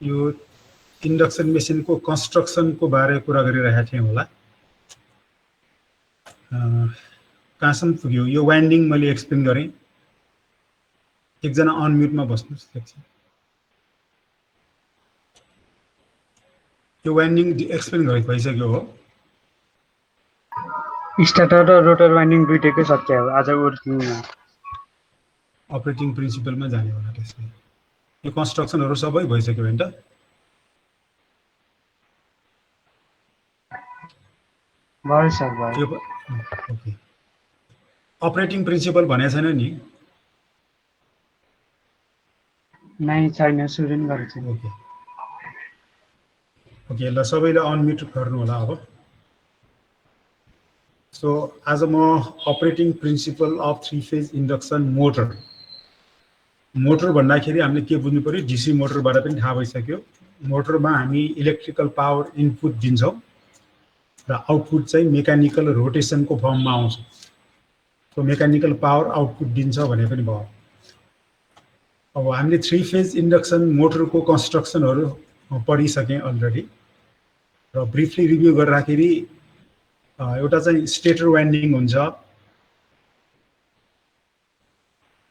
यो इन्डक्सन मेसिनको कन्स्ट्रक्सनको बारे कुरा गरिरहेको थिएँ होला। कहाँसम्म पुग्यो? यो वाइन्डिङ मैले एक्सप्लेन गरेँ। एकजना अनम्युटमा बस्नुहोस् एकछिन। यो वाइन्डिङ एक्सप्लेन भइसक्यो हो। स्टार्टर र रोटर वाइन्डिङ दुईटैकै सकियो आज वर्किङमा। अपरेटिङ प्रिन्सिपलमा जाने होला त्यसले। यो कन्स्ट्रक्सनहरू सबै भइसक्यो हैन त? भयो सर भयो। ओके। अपरेटिङ प्रिन्सिपल भनेको छैन नि? नै छैन, सुरु नि गरेको छैन। ओके ओके, ल सबैले अनम्युट गर्नु होला अब। सो आज म operating principal of 3 phase induction motor भन्दाखेरि हामीले के बुझ्नु पर्यो? डीसी मोटरबाट पनि थाहा भइसक्यो। मोटरमा हामी इलेक्ट्रिकल पावर इनपुट दिन्छौँ र आउटपुट चाहिँ मेकानिकल रोटेसनको फर्ममा आउँछ। सो मेकानिकल पावर आउटपुट दिन्छ भने पनि भयो। अब हामीले 3 फेज इन्डक्सन मोटरको कन्स्ट्रक्सनहरू पढिसकेँ अलरेडी र ब्रिफली रिभ्यू गर्दाखेरि एउटा चाहिँ स्टेटर वाइन्डिङ हुन्छ।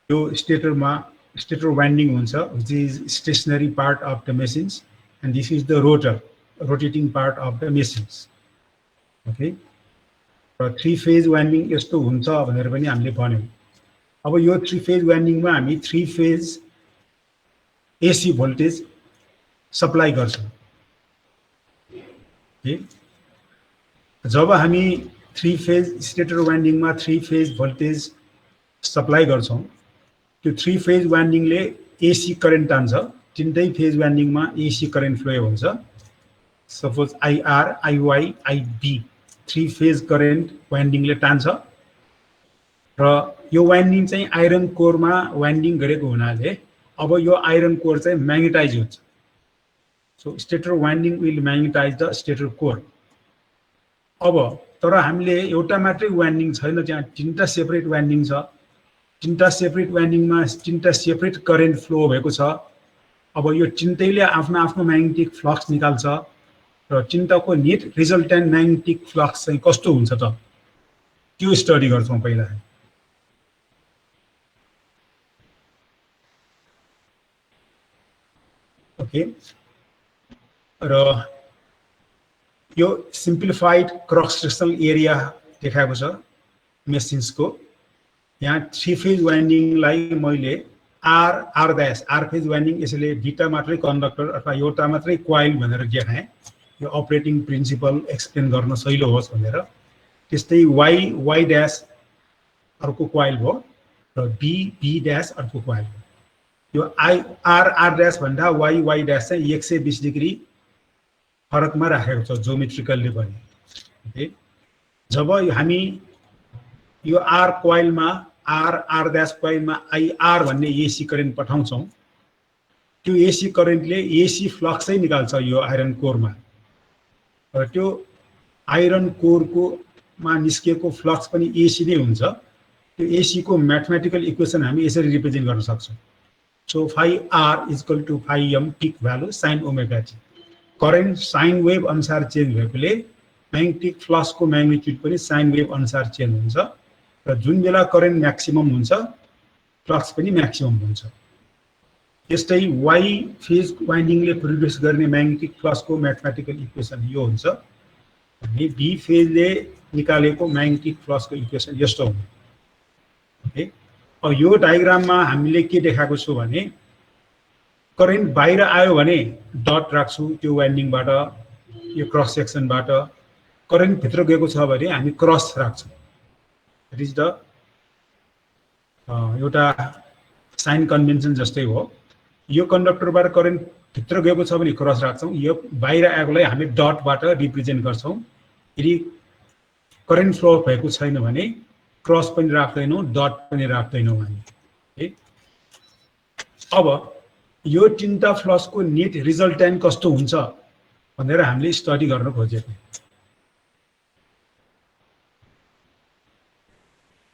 यो स्टेटर वाइन्डिङ हुन्छ which is stationary part of the machines and this is the rotating part of the machines. Okay, र 3 फेज वाइन्डिङ यस्तो हुन्छ भनेर पनि हामीले भन्यौँ। अब यो 3 फेज वाइन्डिङमा हामी 3 फेज एसी भोल्टेज सप्लाई गर्छौँ। जब हामी 3 फेज स्टेटर वाइन्डिङमा 3 फेज भोल्टेज सप्लाई गर्छौँ, त्यो 3 फेज वाइन्डिङले एसी करेन्ट तान्छ। तीनटै फेज वाइन्डिङमा एसी करेन्ट फ्लो हुन्छ। Suppose IR, IY, IB 3 phase current वाइन्डिङले तान्छ र यो वाइन्डिङ चाहिँ आइरन कोरमा वाइन्डिङ गरेको हुनाले अब यो आइरन कोर चाहिँ म्याग्नेटाइज हुन्छ। So stator winding will magnetise the stator core. अब तर हामीले एउटा मात्रै वाइन्डिङ छैन, त्यहाँ तीनटा सेपरेट वाइन्डिङ छ। तीनटा सेपरेट वाइन्डिङमा तीनटा सेपरेट करेन्ट फ्लो भएको छ। अब यो तीनटैले आफ्नो आफ्नो म्याग्नेटिक फ्लक्स निकाल्छ र तीनटाको नेट रिजल्टेन्ट म्याग्नेटिक फ्लक्स चाहिँ कस्तो हुन्छ त त्यो स्टडी गर्छौँ पहिला। ओके, र यो सिम्प्लिफाइड क्रस सेक्सनल एरिया देखाएको छ मेसिन्सको। यहाँ 3 फेज वाइन्डिङलाई मैले आर फेज वाइन्डिङ यसले दुईटा मात्रै कन्डक्टर अथवा एउटा मात्रै कोइल भनेर देखाएँ, यो अपरेटिङ प्रिन्सिपल एक्सप्लेन गर्न सजिलो होस् भनेर। त्यस्तै वाई ड्यास अर्को कोइल भयो र बी ड्यास अर्को कोइल भयो। यो आर ड्यास भन्दा वाई ड्यास चाहिँ 120 डिग्री फरकमा राखेको छ जोमेट्रिकलले पनि। ओके, जब हामी यो आर कोइलमा आर ड्यास कोइलमा आईआर भन्ने एसी करेन्ट पठाउँछौँ, त्यो एसी करेन्टले एसी फ्लक्सै निकाल्छ यो आइरन कोरमा र त्यो आइरन कोरको मा निस्केको फ्लक्स पनि एसी नै हुन्छ। त्यो एसी को म्याथमेटिकल इक्वेसन हामी यसरी रिप्रेजेन्ट गर्न सक्छौँ। So phi R equal to phi M peak value sine omega T. Current sine wave अनुसार चेन्ज भएकोले म्याग्नेटिक फ्लक्सको म्याग्निट्युड पनि साइन वेभ अनुसार चेन्ज हुन्छ र जुन बेला करेन्ट म्याक्सिमम हुन्छ फ्लक्स पनि म्याक्सिमम हुन्छ। त्यस्तै वाई फेज वाइन्डिङले प्रोड्युस गर्ने म्याग्नेटिक फ्लक्सको म्याथमेटिकल इक्वेसन यो हुन्छ अनि बी फेजले निकालेको म्याग्नेटिक फ्लक्सको इक्वेसन यस्तो हुन्छ। ओके, अब यो डायग्राममा हामीले के देखाएको छु भने करेन्ट बाहिर आयो भने डट राख्छु त्यो वाइन्डिङबाट, यो क्रस सेक्सनबाट। करेन्ट भित्र गएको छ भने हामी क्रस राख्छौँ। इट इज द एउटा साइन कन्भेन्सन जस्तै हो। यो कन्डक्टरबाट करेन्ट भित्र गएको छ भने क्रस राख्छौँ, यो बाहिर आएकोलाई हामी डटबाट रिप्रेजेन्ट गर्छौँ। यदि करेन्ट फ्लो भएको छैन भने क्रस पनि राख्दैनौँ, डट पनि राख्दैनौँ हामी। अब यो तीनटा फ्लक्सको नेट रिजल्टेन्ट कस्तो हुन्छ भनेर हामीले स्टडी गर्न खोजेको।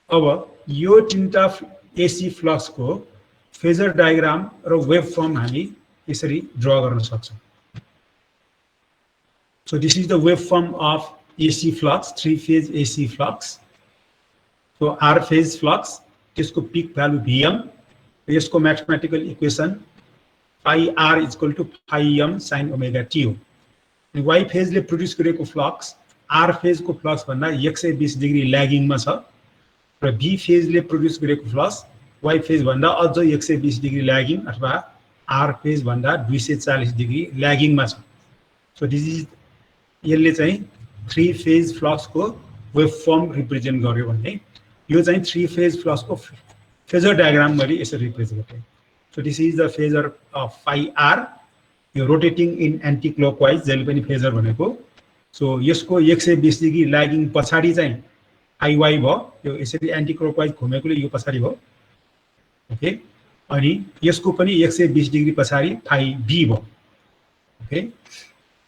अब यो तीनटा एसी फ्लक्सको फेजर डायग्राम र वेभ फर्म हामी यसरी ड्रा गर्न सक्छौं So this is the waveform of AC flux, 3-phase AC flux. So R phase flux, त्यसको peak value Vm, यसको mathematical equation phi R is equal to phi m sin omega t हो. Y phase ले produce गरेको flux R phase को flux भन्दा 120 degree lagging मा छ र B phase ले produce गरेको flux Y phase भन्दा अझ 120 डिग्री lagging अथवा R phase भन्दा 240 डिग्री lagging मा छ. So this is यसले चाहिँ 3 phase flux को waveform represent गर्यो भन्ने यो चाहिँ 3 phase flux को phasor diagram मैले यसरी represent गरे. So this is the phasor of phi r यो rotating in anti-clockwise जहिले पनि phasor भनेको. So यसको 120 डिग्री lagging पछाडी चाहिँ iy भयो यो यसरी anti-clockwise घुमेकोले यो पछाडी भयो. ओके अनि यसको पनि 120 डिग्री पछाडी phi b भयो. ओके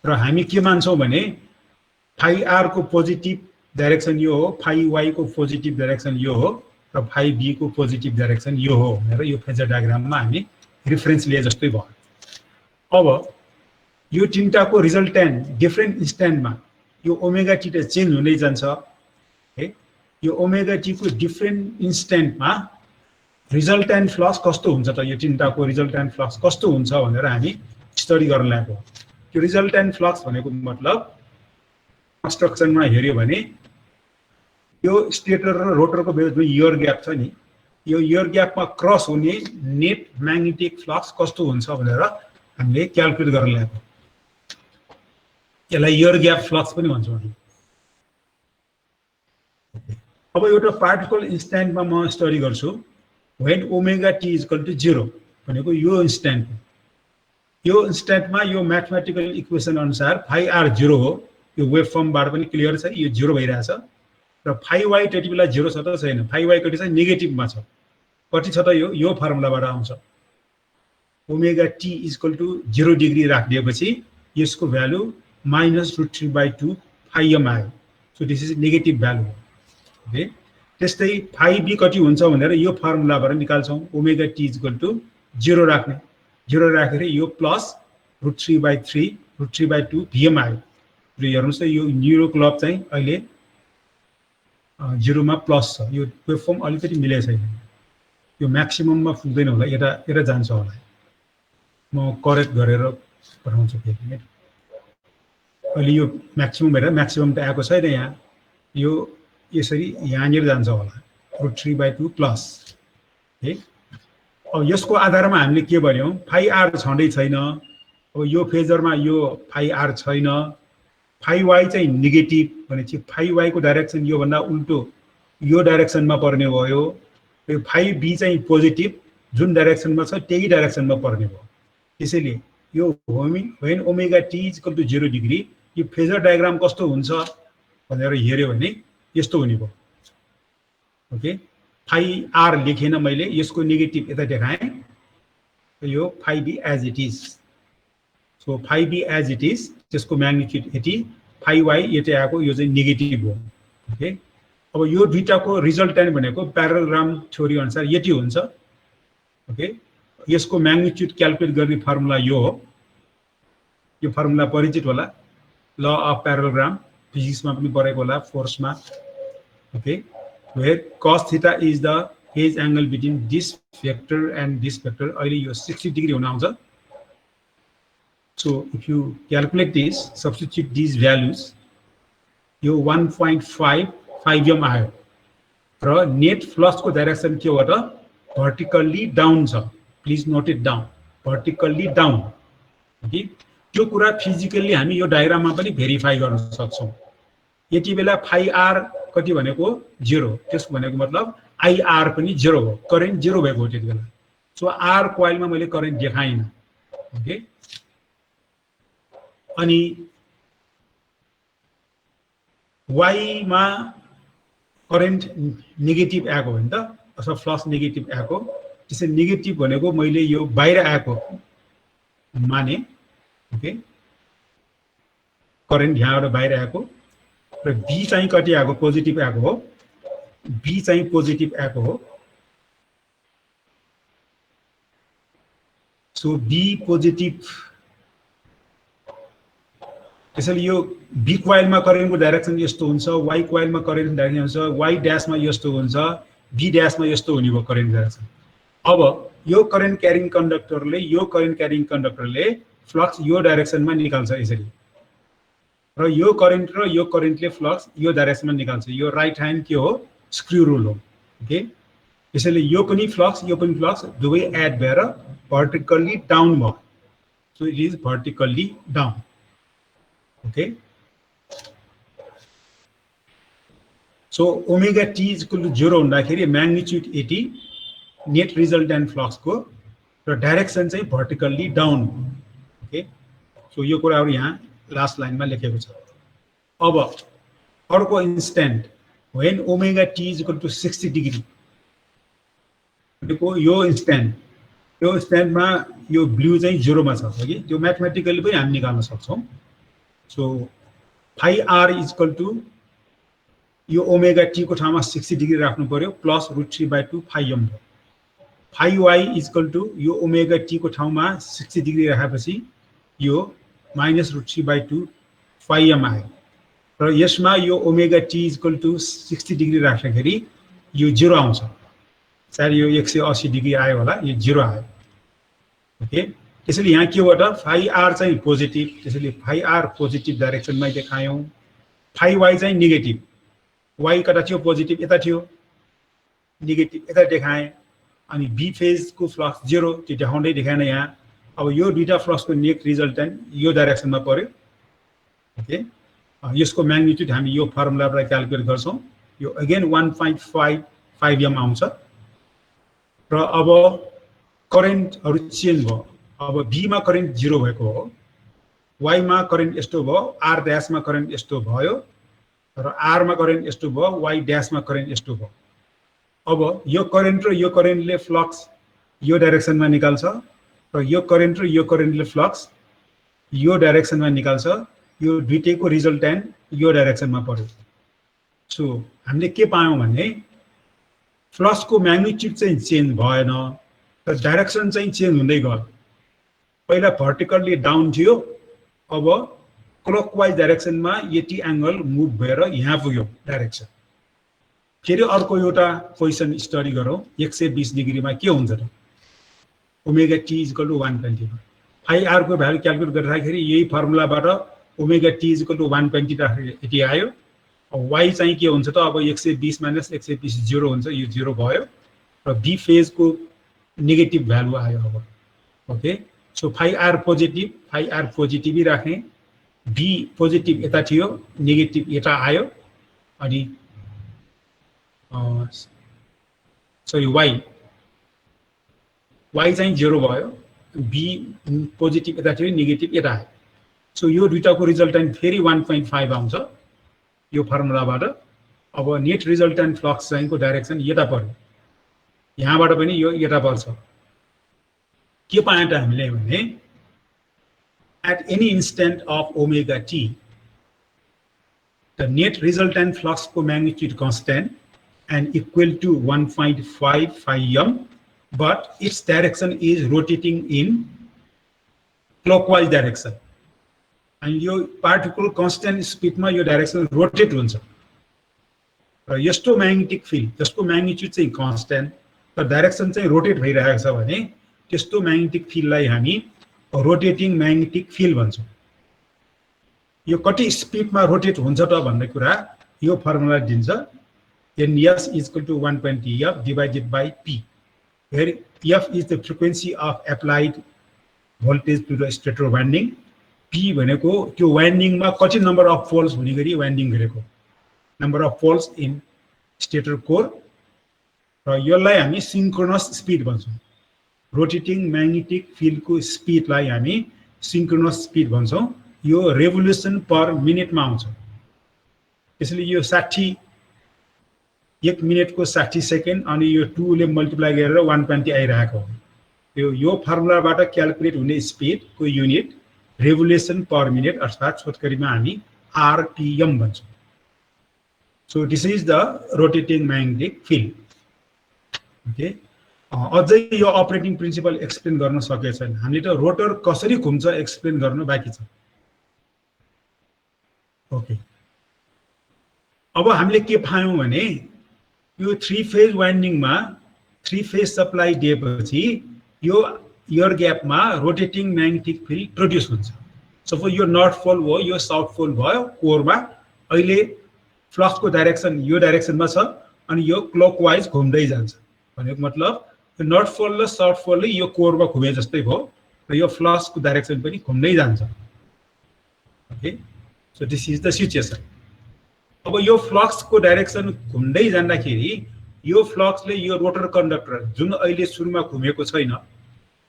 र हामी के मान्छौं भने phi r को पोजिटिभ डाइरेक्सन यो हो phi y को पोजिटिभ डाइरेक्सन यो हो र phi b को पोजिटिभ डाइरेक्सन यो हो भनेर यो फेजर डायग्राममा हामी रेफरेन्स लिए जस्तै भयो. अब यो तीनटाको रिजल्टेन्ट डिफरेन्ट इन्स्ट्यान्टमा यो ओमेगा टी त चेन्ज हुँदै जान्छ है. यो ओमेगा टी को डिफरेन्ट इन्स्ट्यान्टमा रिजल्टेन्ट फ्लक्स कस्तो हुन्छ त यो तीनटाको रिजल्टेन्ट फ्लक्स कस्तो हुन्छ भनेर हामी स्टडी गर्न लागेको. त्यो रिजल्टेन्ट फ्लक्स भनेको मतलब कन्स्ट्रक्सनमा हेर्यो भने यो स्टेटर र रोटरको बीचमा एयर ग्याप छ नि यो एयर ग्यापमा क्रस हुने नेट म्याग्नेटिक फ्लक्स कस्तो हुन्छ भनेर हामीले क्याल्कुलेट गर्न लागेको. यसलाई एयर ग्याप फ्लक्स पनि भन्छौं हामी. अब एउटा पार्टिकल इन्स्ट्यान्टमा म स्टडी गर्छु when omega t is equal to 0 भनेको यो इन्स्ट्यान्ट यो इन्स्ट्यान्टमा यो म्याथमेटिकल इक्वेसन अनुसार phi r 0 हो. यो वेभ फर्मबाट पनि क्लियर छ यो 0 भइरहेछ र phi y त्यति बेला 0 छ त छैन. phi y कति छ नेगेटिभमा छ. कति छ त यो फर्मुलाबाट आउँछ omega t is equal to 0 degree राखिदिएपछि यसको भ्यालु -√3/2 phi m आयो. So this is negative value. Okay त्यस्तै phi b कति हुन्छ भनेर यो फर्मुलाबाट निकाल्छौं omega t is equal to 0 राख्ने 0 राखेर यो प्लस √3/2 vm आयो. र हेर्नुस् त यो न्यूरो क्लब चाहिँ अहिले 0 मा प्लस छ. यो वेभफर्म अलिकति मिलेको छैन. यो म्याक्सिमममा पुग्दैन होला यता जान्छ होला. म करेक्ट गरेर पठाउँछु फेरि. अहिले यो म्याक्सिमम भएर म्याक्सिमम त आएको छैन यहाँ. यो यसरी यहाँनिर जान्छ होला √3/2 प्लस है. अब यसको आधारमा हामीले के भन्यौं phi r छँदै छैन. अब यो फेजरमा यो phi r छैन. phi y चाहिँ नेगेटिभ भनेपछि phi y को डाइरेक्सन यो भन्दा उल्टो यो डाइरेक्सनमा पर्ने भयो. यो phi b चाहिँ पोजिटिभ जुन डाइरेक्सनमा छ त्यही डाइरेक्सनमा पर्ने भयो. त्यसैले यो when omega t is equal to 0 degree यो फेजर डायग्राम कस्तो हुन्छ भनेर हेर्यो भने यस्तो हुने भयो. ओके phi r लेखेन मैले यसको नेगेटिभ यता देखाएँ. यो phi b as it is. So phi b as it is त्यसको म्याग्निट्युड यति phi y यति आएको यो चाहिँ नेगेटिभ हो. ओके अब यो दुईटाको रिजल्टेन्ट भनेको प्यारालेलोग्राम थ्योरी अनुसार यति हुन्छ. ओके यसको म्याग्निट्युड क्याल्कुलेट गर्ने फर्मुला यो हो. यो फर्मुला परिचित होला ल अफ प्यारालेलोग्राम फिजिक्समा पनि पढेको होला फोर्समा. Okay where cos theta is the phase angle between this vector and this vector. अहिले यो 60 डिग्री हुन आउँछ. So if you calculate this, substitute these values, यो 1.5 m आयो र नेट फ्लक्स को डाइरेक्सन के हो त भर्टिकल्ली डाउन छ. Please note it down vertically down. Okay त्यो कुरा फिजिकल्ली हामी यो डायग्राममा पनि भेरिफाई गर्न सक्छौं. यति बेला phi r कति भनेको 0 त्यसको भनेको मतलब ir पनि 0 हो. करेन्ट 0 भएको हो त्यति बेला. सो r कोइलमा मैले करेन्ट देखाइन. ओके अनि y मा करेन्ट नेगेटिभ आएको हो नि त अथवा फ्लक्स नेगेटिभ आएको. त्यसै नेगेटिभ भनेको मैले यो बाहिर आएको माने. ओके करेन्ट यहाँबाट बाहिर आएको र b चाहिँ कति आएको पोजिटिभ आएको हो. b चाहिँ पोजिटिभ आएको हो. सो बी पोजिटिभ त्यसैले यो बी कोइलमा करेन्टको डाइरेक्सन यस्तो हुन्छ, वाई कोइलमा करेन्टको डाइरेक्सन हुन्छ, वाई ड्याशमा यस्तो हुन्छ, बी ड्याशमा यस्तो हुने भयो करेन्ट डाइरेक्सन। अब यो करेन्ट क्यारिङ कन्डक्टरले फ्लक्स यो डाइरेक्सनमा निकाल्छ यसरी, र यो करेन्टले फ्लक्स यो डाइरेक्सनमा निकाल्छ। यो राइट ह्यान्ड के हो, स्क्रू रुल हो। ओके, त्यसैले यो पनि फ्लक्स दुवै एड भएर भर्टिकल्ली डाउन भयो। So it is vertically down. Okay, so omega T is equal to 0 हुँदाखेरि म्याग्निट्युड 80 नेट रिजल्टेन्ट फ्लक्सको र डाइरेक्सन चाहिँ भर्टिकल्ली डाउन। ओके, सो यो कुराहरू यहाँ लास्ट लाइनमा लेखेको छ। अब अर्को instant when omega T is equal to 60 degree यो इन्स्ट्यान्टमा यो ब्लू चाहिँ 0 मा छ कि त्यो म्याथमेटिकली पनि हामी निकाल्न सक्छौँ। So phi R is equal to यो ओमेगा टी को ठाउँमा 60 डिग्री राख्नु पर्यो plus √3/2 phi M. Phi Y is equal to यो ओमेगा टी को ठाउँमा 60 डिग्री राखेपछि यो माइनस √3/2 फाइ एम आयो, र यसमा यो omega T is equal to 60 degree राख्दाखेरि यो 0 आउँछ। सायद यो 180 डिग्री आयो होला, यो 0 आयो। ओके, त्यसैले यहाँ केबाट फाइ आर चाहिँ पोजिटिभ, त्यसैले फाइ आर पोजिटिभ डाइरेक्सनमै देखायौँ। फाइ वाई चाहिँ नेगेटिभ, वाई कता थियो पोजिटिभ यता थियो, नेगेटिभ यता देखाएँ। अनि बी फेजको फ्लक्स 0 त्यो देखाउँदै देखाएन यहाँ। अब यो दुईटा फ्लक्सको नेट रिजल्टेन्ट यो डाइरेक्सनमा पर्यो। ओके, यसको म्याग्निट्युड हामी यो फर्मुलाबाट क्याल्कुलेट गर्छौँ। यो अगेन 1.55 एम आउँछ। र अब करेन्टहरू चेन्ज भयो। अब बीमा करेन्ट 0 भएको हो, वाईमा करेन्ट यस्तो भयो, आर ड्याशमा करेन्ट यस्तो भयो, र आरमा करेन्ट यस्तो भयो, वाई ड्याशमा करेन्ट यस्तो भयो। अब यो करेन्टले फ्लक्स यो डाइरेक्सनमा निकाल्छ, र यो करेन्टले फ्लक्स यो डाइरेक्सनमा निकाल्छ। यो दुईटैको रिजल्टेन्ट यो डाइरेक्सनमा पर्यो। सो हामीले के पायौँ भने फ्लक्सको म्याग्निट्युड चाहिँ चेन्ज भएन, र डाइरेक्सन चाहिँ चेन्ज हुँदै गयो। पहिला भर्टिकल्ली डाउन थियो, अब क्लकवाइज डाइरेक्सनमा 80 एङ्गल मुभ भएर यहाँ पुग्यो डाइरेक्सन। फेरि अर्को एउटा क्वेसन स्टडी गरौँ, 120 डिग्रीमा के हुन्छ त। Omega T is equal to 120। Phi R को भ्यालु क्याल्कुलेट गर्दाखेरि यही फर्मुलाबाट omega T is equal to 120 राखेर यति आयो। अब वाई चाहिँ के हुन्छ त, अब 120 माइनस 120 0 हुन्छ, यो 0 भयो, र बी फेजको नेगेटिभ भ्यालु आयो अब। ओके, सो फाइ आर पोजिटिभै राखेँ, बी पोजिटिभ यता थियो, नेगेटिभ यता आयो, अनि सरी वाई चाहिँ 0 भयो, बी पोजिटिभ यता थियो, नेगेटिभ यता आयो। सो यो दुईटाको रिजल्टेन्ट फेरि 1.5 आउँछ यो फर्मुलाबाट। अब नेट रिजल्टेन्ट फ्लक्स चाहिँको डाइरेक्सन यता पर्यो, यहाँबाट पनि यो यता पर्छ। के पायौँ त हामीले भने at any instant of omega t, the net resultant flux को magnitude constant and equal to 1.5 phi m, but its direction is rotating in clockwise direction. And यो particle constant speed मा यो direction rotate हुन्छ। र यस्तो magnetic field जसको magnitude चाहिँ constant तर direction चाहिँ rotate भइरहेको छ भने त्यस्तो magnetic field लाई हामी रोटेटिङ म्याग्नेटिक फिल्ड भन्छौँ। यो कति स्पिडमा रोटेट हुन्छ त भन्ने कुरा यो फर्मुला दिन्छ, Ns is equal to 120 f divided by p, where f is the frequency of applied voltage to the stator winding, p भनेको त्यो वाइन्डिङमा कति नम्बर अफ पोल्स हुने गरी वाइन्डिङ गरेको, number of poles in stator core, र यसलाई हामी synchronous speed भन्छौँ। रोटेटिङ म्याग्नेटिक फिल्डको स्पिडलाई हामी सिन्क्रोनस स्पिड भन्छौँ। यो रेभोल्युसन पर मिनेटमा आउँछ। त्यसैले यो 60 1 मिनेटको 60 सेकेन्ड अनि यो 2 ले मल्टिप्लाई गरेर 120 आइरहेको हो। यो फर्मुलाबाट क्याल्कुलेट हुने स्पिडको युनिट रेभोल्युसन पर मिनेट अर्थात् छोटकरीमा हामी आरपीएम भन्छौँ। So this is the rotating magnetic field. Okay, अझै यो अपरेटिङ प्रिन्सिपल एक्सप्लेन गर्न सकेको छैन। हामीले त रोटर कसरी घुम्छ एक्सप्लेन गर्न बाँकी छ। ओके, अब हामीले के पायौँ भने यो 3 फेज वाइन्डिङमा 3 फेज सप्लाई दिएपछि यो एयर ग्यापमा रोटेटिङ म्याग्नेटिक फिल्ड प्रोड्युस हुन्छ। सपोज यो नर्थ पोल हो, यो साउथ पोल भयो कोरमा, अहिले फ्लक्सको डाइरेक्सन यो डाइरेक्सनमा छ अनि यो क्लकवाइज घुम्दै जान्छ। भनेको मतलब यो नर्थ पोल र साउथ पोलले यो कोरमा घुमे जस्तै भयो र यो फ्लक्सको डाइरेक्सन पनि घुम्दै जान्छ। Okay, so this is the situation. अब यो फ्लक्सको डाइरेक्सन घुम्दै जाँदाखेरि यो फ्लक्सले यो रोटर कन्डक्टर जुन अहिले सुरुमा घुमेको छैन,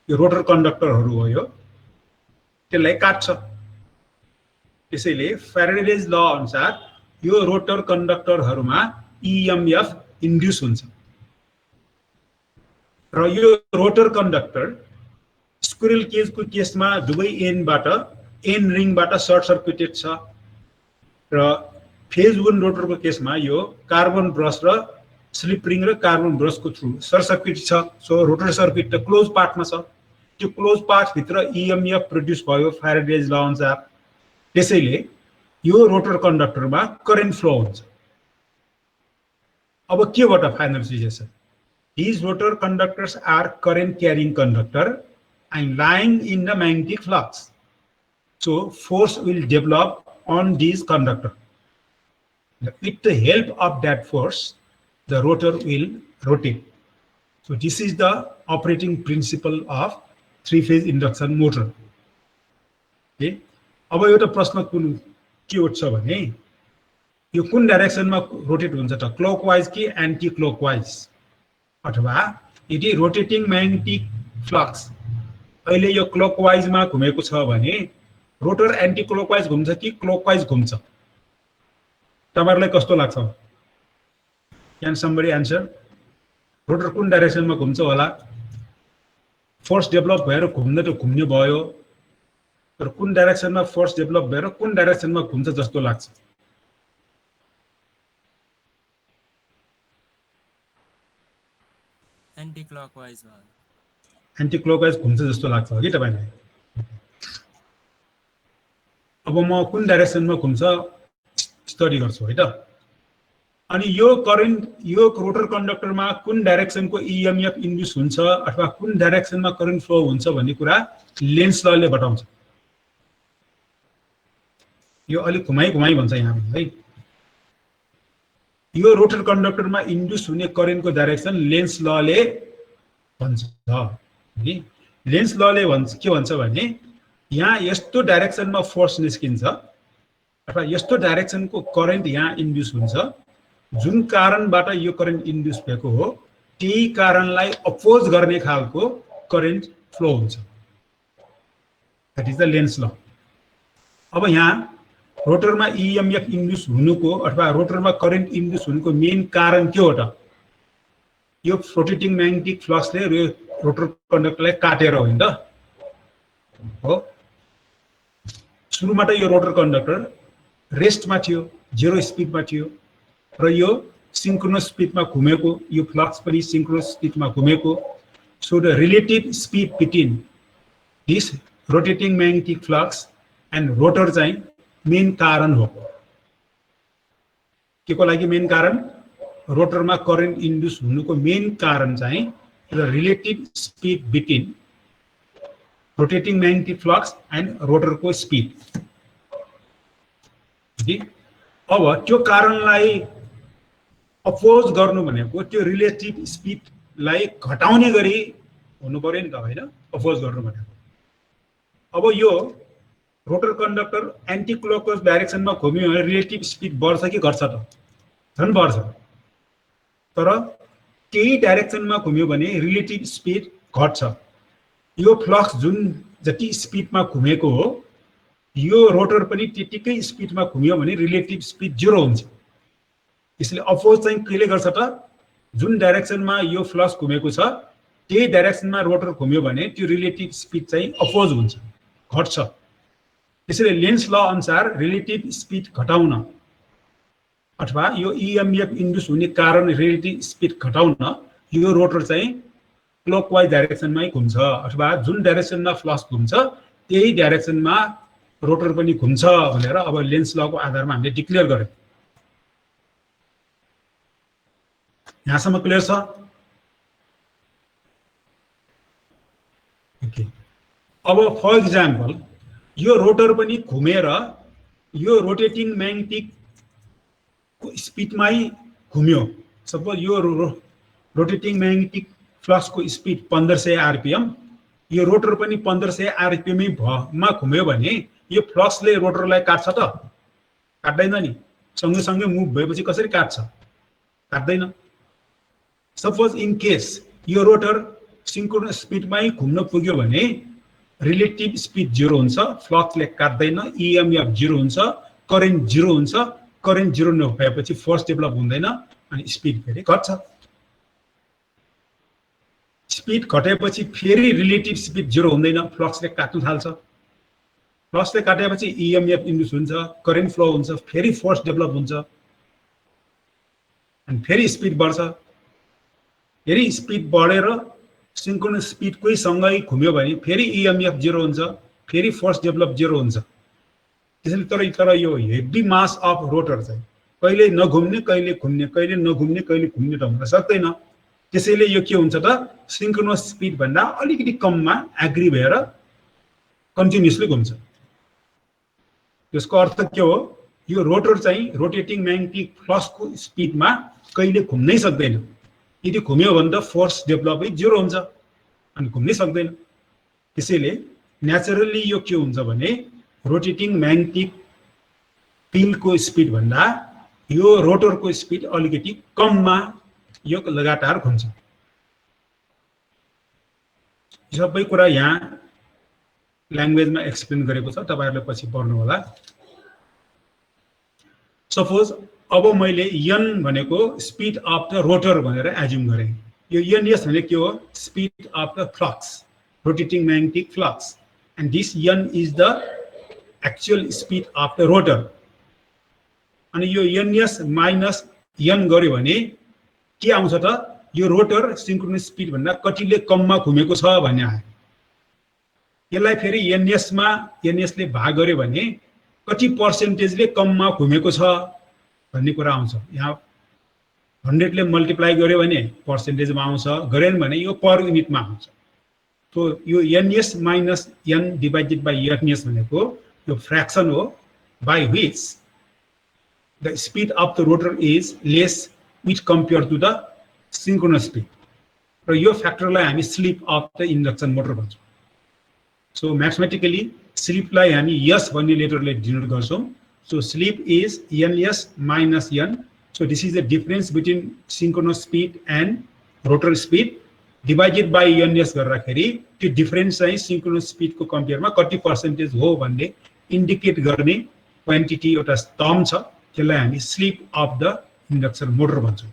यो रोटर कन्डक्टरहरू हो, यो त्यसलाई काट्छ। त्यसैले फ्याराडेज ल अनुसार यो रोटर कन्डक्टरहरूमा EMF इन्ड्युस हुन्छ र यो रोटर कन्डक्टर स्क्विरल केजको केसमा दुवै एन रिङबाट सर्ट सर्किटेड छ र फेज 1 रोटरको केसमा यो कार्बन ब्रश र स्लिप रिङ र कार्बन ब्रशको थ्रु सर्ट सर्किट छ। सो रोटर सर्किट त क्लोज पार्टमा छ, त्यो क्लोज पार्टभित्र EMF प्रोड्युस भयो फ्याराडेज ल अनुसार। त्यसैले यो रोटर कन्डक्टरमा करेन्ट फ्लो हुन्छ। अब केबाट final situation? These rotor conductors are current carrying conductor and lying in the magnetic flux. So force will develop on these conductor. With the help of that force, the rotor will rotate. So this is the operating principle of three-phase induction motor. Okay. अब एउटा प्रश्न कुन के उठ्छ भने यो कुन डाइरेक्सनमा rotate हुन्छ त, क्लकवाइज कि एन्टी क्लकवाइज, अथवा यदि रोटेटिङ म्याग्नेटिक फ्लक्स अहिले यो क्लकवाइजमा घुमेको छ भने रोटर एन्टी क्लकवाइज घुम्छ कि क्लकवाइज घुम्छ? तपाईहरुलाई कस्तो लाग्छ? Can somebody answer? रोटर कुन डाइरेक्सनमा घुम्छ होला? फोर्स डेभलप भएर घुम्न त घुम्ने भयो, तर कुन डाइरेक्सनमा फोर्स डेभलप भएर कुन डाइरेक्सनमा घुम्छ जस्तो लाग्छ? एन्टी क्लकवाइज भयो। एन्टी क्लकवाइज घुम्छ जस्तो लाग्छ कि तपाईलाई? अब म कुन डाइरेक्सनमा घुम्छ स्टडी गर्छु है त। अनि यो करेन्ट यो रोटर कन्डक्टरमा कुन डाइरेक्सनको EMF इन्ड्युस हुन्छ अथवा कुन डाइरेक्सनमा करेन्ट फ्लो हुन्छ भन्ने कुरा लेन्स लले बताउँछ। यो अलि घुमाइ भन्छ यहाँ है। यो रोटर कन्डक्टरमा इन्ड्युस हुने करेन्टको डाइरेक्सन लेन्स लले भन्छ नि। लेन्स लले भन्छ के भन्छ भने यहाँ यस्तो डाइरेक्सनमा फोर्स निस्किन्छ अथवा यस्तो डाइरेक्सनको करेन्ट यहाँ इन्ड्युस हुन्छ, जुन कारणबाट यो करेन्ट इन्ड्युस भएको हो त्यही कारणलाई अपोज गर्ने खालको करेन्ट फ्लो हुन्छ। दैट इज द लेन्स ल। अब यहाँ रोटरमा EMF इन्ड्युस हुनुको अथवा रोटरमा करेन्ट इन्ड्युस हुनुको मेन कारण के हो त? यो रोटेटिङ म्याग्नेटिक फ्लक्सले रोटर कन्डक्टरलाई काटेर होइन त हो। सुरुमा त यो रोटर कन्डक्टर रेस्टमा थियो, जेरो स्पिडमा थियो र यो सिन्क्रोनस स्पिडमा घुमेको, यो फ्लक्स पनि सिन्क्रोनस स्पिडमा घुमेको। So the relative speed between this rotating magnetic flux and rotor चाहिँ मेन कारण हो। के को लागि मेन कारण? रोटरमा करेन्ट इन्ड्युस हुनुको मेन कारण चाहिँ the relative speed between rotating magnetic flux and रोटरको स्पिड। अब त्यो कारणलाई अपोज गर्नु भनेको त्यो रिलेटिभ स्पिडलाई घटाउने गरी हुनु पर्यो नि त होइन, अपोज गर्नु भनेको। अब यो रोटर कन्डक्टर एन्टी क्लकवाइज डाइरेक्सनमा घुम्यो भने रिलेटिभ स्पिड बढ्छ कि घट्छ त? झन् बढ्छ। तर केही डाइरेक्सनमा घुम्यो भने रिलेटिभ स्पिड घट्छ। यो फ्लक्स जुन जति स्पिडमा घुमेको हो यो रोटर पनि त्यतिकै स्पिडमा घुम्यो भने रिलेटिभ स्पिड जेरो हुन्छ। त्यसले अपोज चाहिँ कहिले गर्छ त? जुन डाइरेक्सनमा यो फ्लक्स घुमेको छ त्यही डाइरेक्सनमा रोटर घुम्यो भने त्यो रिलेटिभ स्पिड चाहिँ अपोज हुन्छ, घट्छ। त्यसैले लेन्स ल अनुसार रिलेटिभ स्पिड घटाउन अथवा यो EMF इन्ड्युस हुने कारण रिलेटिभ स्पिड घटाउन यो रोटर चाहिँ क्लकवाइज डाइरेक्सनमै घुम्छ अथवा जुन डाइरेक्सनमा फ्लक्स घुम्छ त्यही डाइरेक्सनमा रोटर पनि घुम्छ भनेर अब लेन्स लको आधारमा हामीले डिक्लेयर गर्यौं। यहाँसम्म क्लियर छ? ओके। अब फर एक्जाम्पल यो रोटर पनि घुमेर यो रोटेटिङ म्याग्नेटिक स्पिडमै घुम्यो। सपोज यो रोटेटिङ म्याग्नेटिक फ्लक्सको स्पिड 1500 आरपीएम, यो रोटर पनि 1500 आरपीएम मा घुम्यो भने यो फ्लक्सले रोटरलाई काट्छ त? काट्दैन नि। सँगै मुभ भएपछि कसरी काट्छ? काट्दैन। सपोज इन केस यो रोटर सिंक्रोनस स्पिडमै घुम्न पुग्यो भने रिलेटिभ स्पिड 0 हुन्छ, फ्लक्सले काट्दैन, ईएमएफ 0 हुन्छ, करेन्ट 0 हुन्छ। करेन्ट 0 नभएपछि फोर्स डेभलप हुँदैन अनि स्पिड फेरि घट्छ। स्पिड घटेपछि फेरि रिलेटिभ स्पिड 0 हुँदैन, फ्लक्सले काट्न थाल्छ। फ्लक्सले काटेपछि ईएमएफ इन्ड्युस हुन्छ, करेन्ट फ्लो हुन्छ, फेरि फोर्स डेभलप हुन्छ अनि फेरि स्पिड बढ्छ। फेरि स्पिड बढेर सिंक्रोनस स्पिडकै सँगै घुम्यो भने फेरि ईएमएफ 0 हुन्छ, फेरि फोर्स डेभलप 0 हुन्छ। त्यसैले तर यो हेभी मास अफ रोटर चाहिँ कहिले नघुम्ने कहिले घुम्ने, कहिले नघुम्ने कहिले घुम्ने त हुन सक्दैन। त्यसैले यो के हुन्छ त सिंक्रोनस स्पिड भन्दा अलिकति कममा एग्री भएर कन्टिन्युअसली घुम्छ। त्यसको अर्थ के हो? यो रोटर चाहिँ रोटेटिङ म्याग्नेटिक फ्लक्सको स्पिडमा कहिले घुम्नै सक्दैन। यदि घुम्यो भने त फोर्स डेभलपै 0 हुन्छ अनि घुम्नै सक्दैन। त्यसैले नेचुरली यो के हुन्छ भने रोटेटिङ म्याग्नेटिक फिल्डको स्पिड भन्दा यो रोटरको स्पिड अलिकति कममा यो लगातार घुम्छ। सबै कुरा यहाँ ल्याङ्ग्वेजमा एक्सप्लेन गरेको छ, तपाईहरुले पछि पढ्नु होला। सपोज अब मैले n भनेको स्पिड अफ द रोटर भनेर एज्युम गरे। यो n भनेको के हो? Speed of the flux, rotating magnetic flux, and this n is the actual speed of the rotor. अनि यो ns माइनस n गर्यो भने के आउँछ त? यो रोटर सिंक्रोनस स्पिड भन्दा कतिले कममा घुमेको छ भन्ने आयो। यसलाई फेरि ns ले भाग गर्यो भने कति पर्सेन्टेजले कममा घुमेको छ भन्ने कुरा आउँछ। यहाँ 100 ले मल्टिप्लाई गर्यो भने पर्सेन्टेजमा आउँछ, गरेन भने यो पर युनिटमा आउँछ। तो यो ns minus n divided by ns भनेको यो फ्र्याक्सन हो by which the speed of the rotor is less with compare to the synchronous speed. र यो फ्याक्टरलाई हामी slip of the induction motor भन्छौँ। सो म्याथमेटिकली स्लिपलाई हामी यस भन्ने लेटरले डिनोट गर्छौँ। So slip is ns minus n। So this is the difference between synchronous speed and rotor speed divided by ns गर्दाखेरि त्यो डिफरेन्स चाहिँ सिंक्रोनस स्पिडको कम्पेयरमा कति पर्सेन्टेज हो भन्ने इन्डिकेट गर्ने क्वान्टिटी एउटा टर्म छ, त्यसलाई हामी slip of the induction motor भन्छौँ।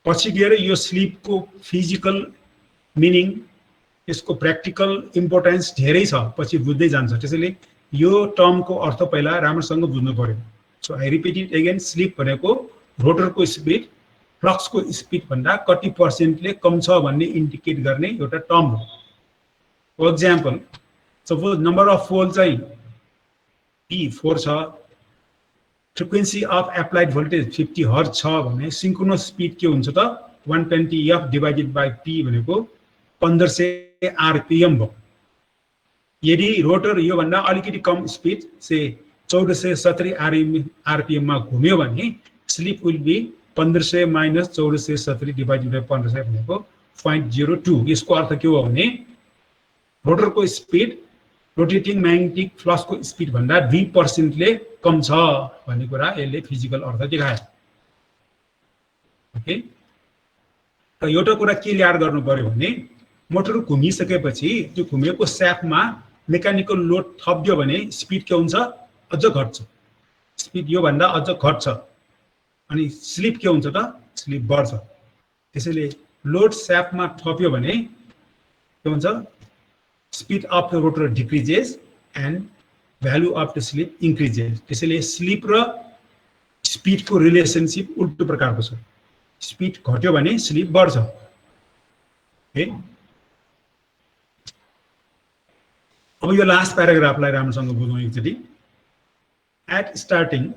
पछि गएर यो स्लिपको फिजिकल मिनिङ, यसको प्र्याक्टिकल इम्पोर्टेन्स धेरै छ, पछि बुझ्दै जान्छ। त्यसैले यो टर्मको अर्थ पहिला राम्रोसँग बुझ्नु पर्यो। So I repeat it again, sleep भनेको रोटरको स्पिड फ्लक्सको स्पिड भन्दा कति पर्सेन्टले कम छ भन्ने इन्डिकेट गर्ने एउटा टर्म हो। For example suppose number of pole चाहिँ P4 छ, frequency of applied voltage 50 hertz छ भने सिंक्रोनस स्पिड के हुन्छ त 120 f डिवाइडेड बाइ p भनेको 1500 आरपीएम भयो। यदि रोटर यो भन्दा अलिकति कम स्पिड से 1470 आरपीएम मा घुम्यो भने slip will be 1500 minus 1470 divided by 1500 भनेको 0.02। यसको अर्थ के हो भने रोटरको स्पिड रोटेटिङ म्याग्नेटिक फ्लक्सको स्पिड भन्दा 2% ले कम छ भन्ने कुरा यसले फिजिकल अर्थ देखायो। ओके, त एउटा कुरा के याद गर्नु पर्यो भने मोटर घुमिसकेपछि त्यो घुमेको स्याफ्टमा मेकानिकल लोड थप्यो भने स्पिड के हुन्छ? अझ घट्छ। स्पिड यो भन्दा अझ घट्छ अनि स्लिप के हुन्छ त? स्लिप बढ्छ। त्यसैले लोड स्याफ्टमा थप्यो भने के हुन्छ? Speed of the rotor decreases and value of the sleep increases. त्यसैले स्लिप र स्पिडको रिलेसनशिप उल्टो प्रकारको छ। स्पिड घट्यो भने स्लिप बढ्छ। ओके, अब यो लास्ट प्याराग्राफलाई राम्रोसँग बुझौँ एकचोटि at starting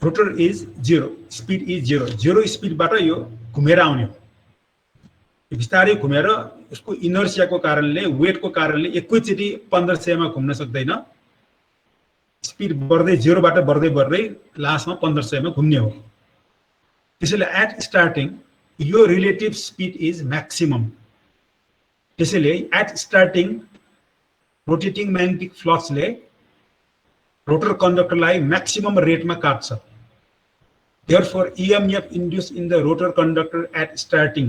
rotor is 0 speed is 0 स्पिडबाट यो घुमेर आउने हो बिस्तारै घुमेर उसको इनर्सियाको कारणले वेटको कारणले एकैचोटि 1500 मा घुम्न सक्दैन स्पिड बढ्दै 0 बाट बढ्दै बढ्दै लास्टमा 1500 मा घुम्ने हो त्यसैले एट स्टार्टिङ यो रिलेटिभ स्पिड इज म्याक्सिमम त्यसैले एट स्टार्टिङ रोटेटिङ म्याग्नेटिक फ्लक्सले रोटर कन्डक्टरलाई म्याक्सिमम रेटमा काट्छ therefore EMF induced in the rotor conductor at starting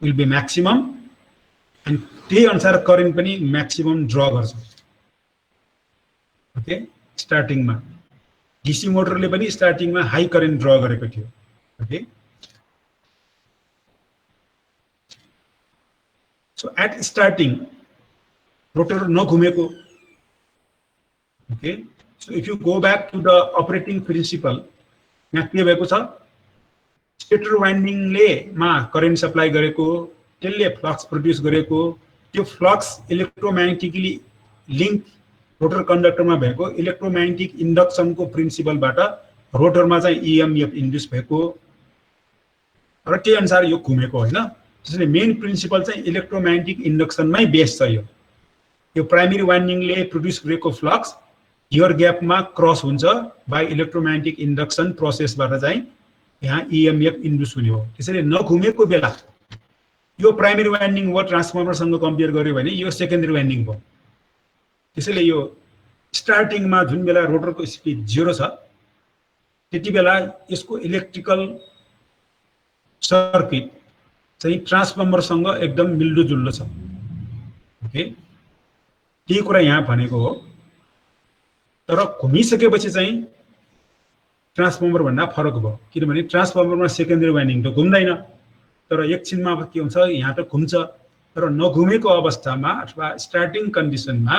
will be maximum and त्यही अनुसार करेन्ट पनि म्याक्सिमम ड्र गर्छ ओके स्टार्टिङमा डीसी मोटरले पनि स्टार्टिङमा हाई करेन्ट ड्र गरेको थियो okay so at starting rotor नघुमेको okay so if you go back to the operating principle यहाँ के भएको छ स्टेटर वाइन्डिङले मा करेन्ट सप्लाई गरेको त्यसले फ्लक्स प्रोड्युस गरेको त्यो फ्लक्स इलेक्ट्रोम्याग्नेटिकली लिंक रोटर कन्डक्टरमा भएको इलेक्ट्रोम्याग्नेटिक इन्डक्सनको प्रिन्सिपलबाट रोटरमा चाहिँ EMF इन्ड्युस भएको र त्यही अनुसार यो घुमेको हैन त्यसैले मेन प्रिन्सिपल चाहिँ इलेक्ट्रोम्याग्नेटिक इन्डक्सनमै बेस छ यो प्राइमरी वाइन्डिङले प्रोड्युस गरेको फ्लक्स गियर ग्यापमा क्रस हुन्छ बाइ इलेक्ट्रोम्याग्नेटिक इन्डक्सन प्रोसेसबाट चाहिँ यहाँ EMF इन्ड्युस हुने हो त्यसैले नघुमेको बेला यो प्राइमरी वाइन्डिङ वा ट्रान्सफर्मरसँग कम्पेयर गर्यो भने यो सेकेन्डरी वाइन्डिङ हो त्यसैले यो स्टार्टिङमा जुन बेला रोटरको स्पिड 0 छ त्यति बेला यसको इलेक्ट्रिकल सर्किट चाहिँ ट्रान्सफर्मरसँग एकदम मिल्दोजुल्दो छ ओके त्यही कुरा यहाँ भनेको हो तर घुमिसकेपछि चाहिँ ट्रान्सफर्मर भन्दा फरक भयो किनभने ट्रान्सफर्मरमा सेकेन्डरी वाइन्डिङ त घुम्दैन तर एकछिनमा के हुन्छ यहाँ त घुम्छ तर नघुमेको अवस्थामा अथवा स्टार्टिङ कन्डिसनमा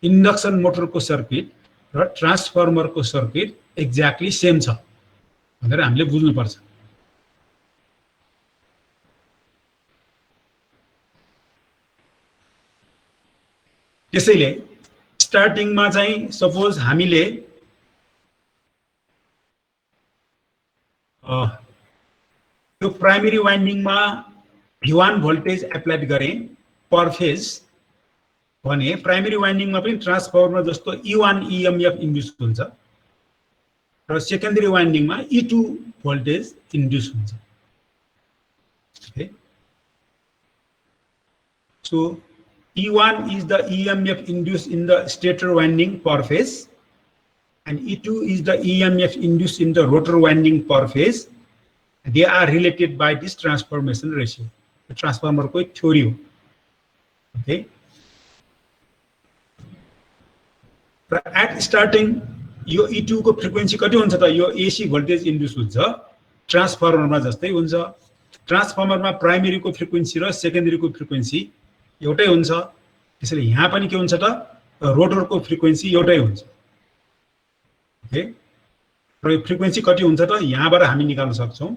इन्डक्सन मोटरको सर्किट र ट्रान्सफर्मरको सर्किट एक्ज्याक्टली सेम छ भनेर हामीले बुझ्नुपर्छ त्यसैले स्टार्टिङमा चाहिँ सपोज हामीले यो प्राइमरी वाइन्डिङमा V1 भोल्टेज एप्लाइड गरे पर फेज भने प्राइमरी वाइन्डिङमा पनि ट्रान्सफर्मर जस्तो E1 EMF इन्ड्युस हुन्छ र सेकेन्डरी वाइन्डिङमा E2 भोल्टेज इन्ड्युस हुन्छ okay so E1 is the EMF induced in the stator winding per phase and E2 is the EMF induced in the rotor winding per phase. They are related by this transformation ratio. The transformer को theory हो. Okay. At starting यो E2 को frequency कति हुन्छ त यो AC voltage induce हुन्छ ट्रान्सफर्मरमा जस्तै हुन्छ ट्रान्सफर्मरमा प्राइमरी को फ्रिक्वेन्सी र सेकेन्डरी को फ्रिक्वेन्सी एउटै हुन्छ त्यसैले यहाँ पनि के हुन्छ त रोटरको फ्रिक्वेन्सी एउटै हुन्छ ओके र फ्रिक्वेन्सी कति हुन्छ त यहाँबाट हामी निकाल्न सक्छौं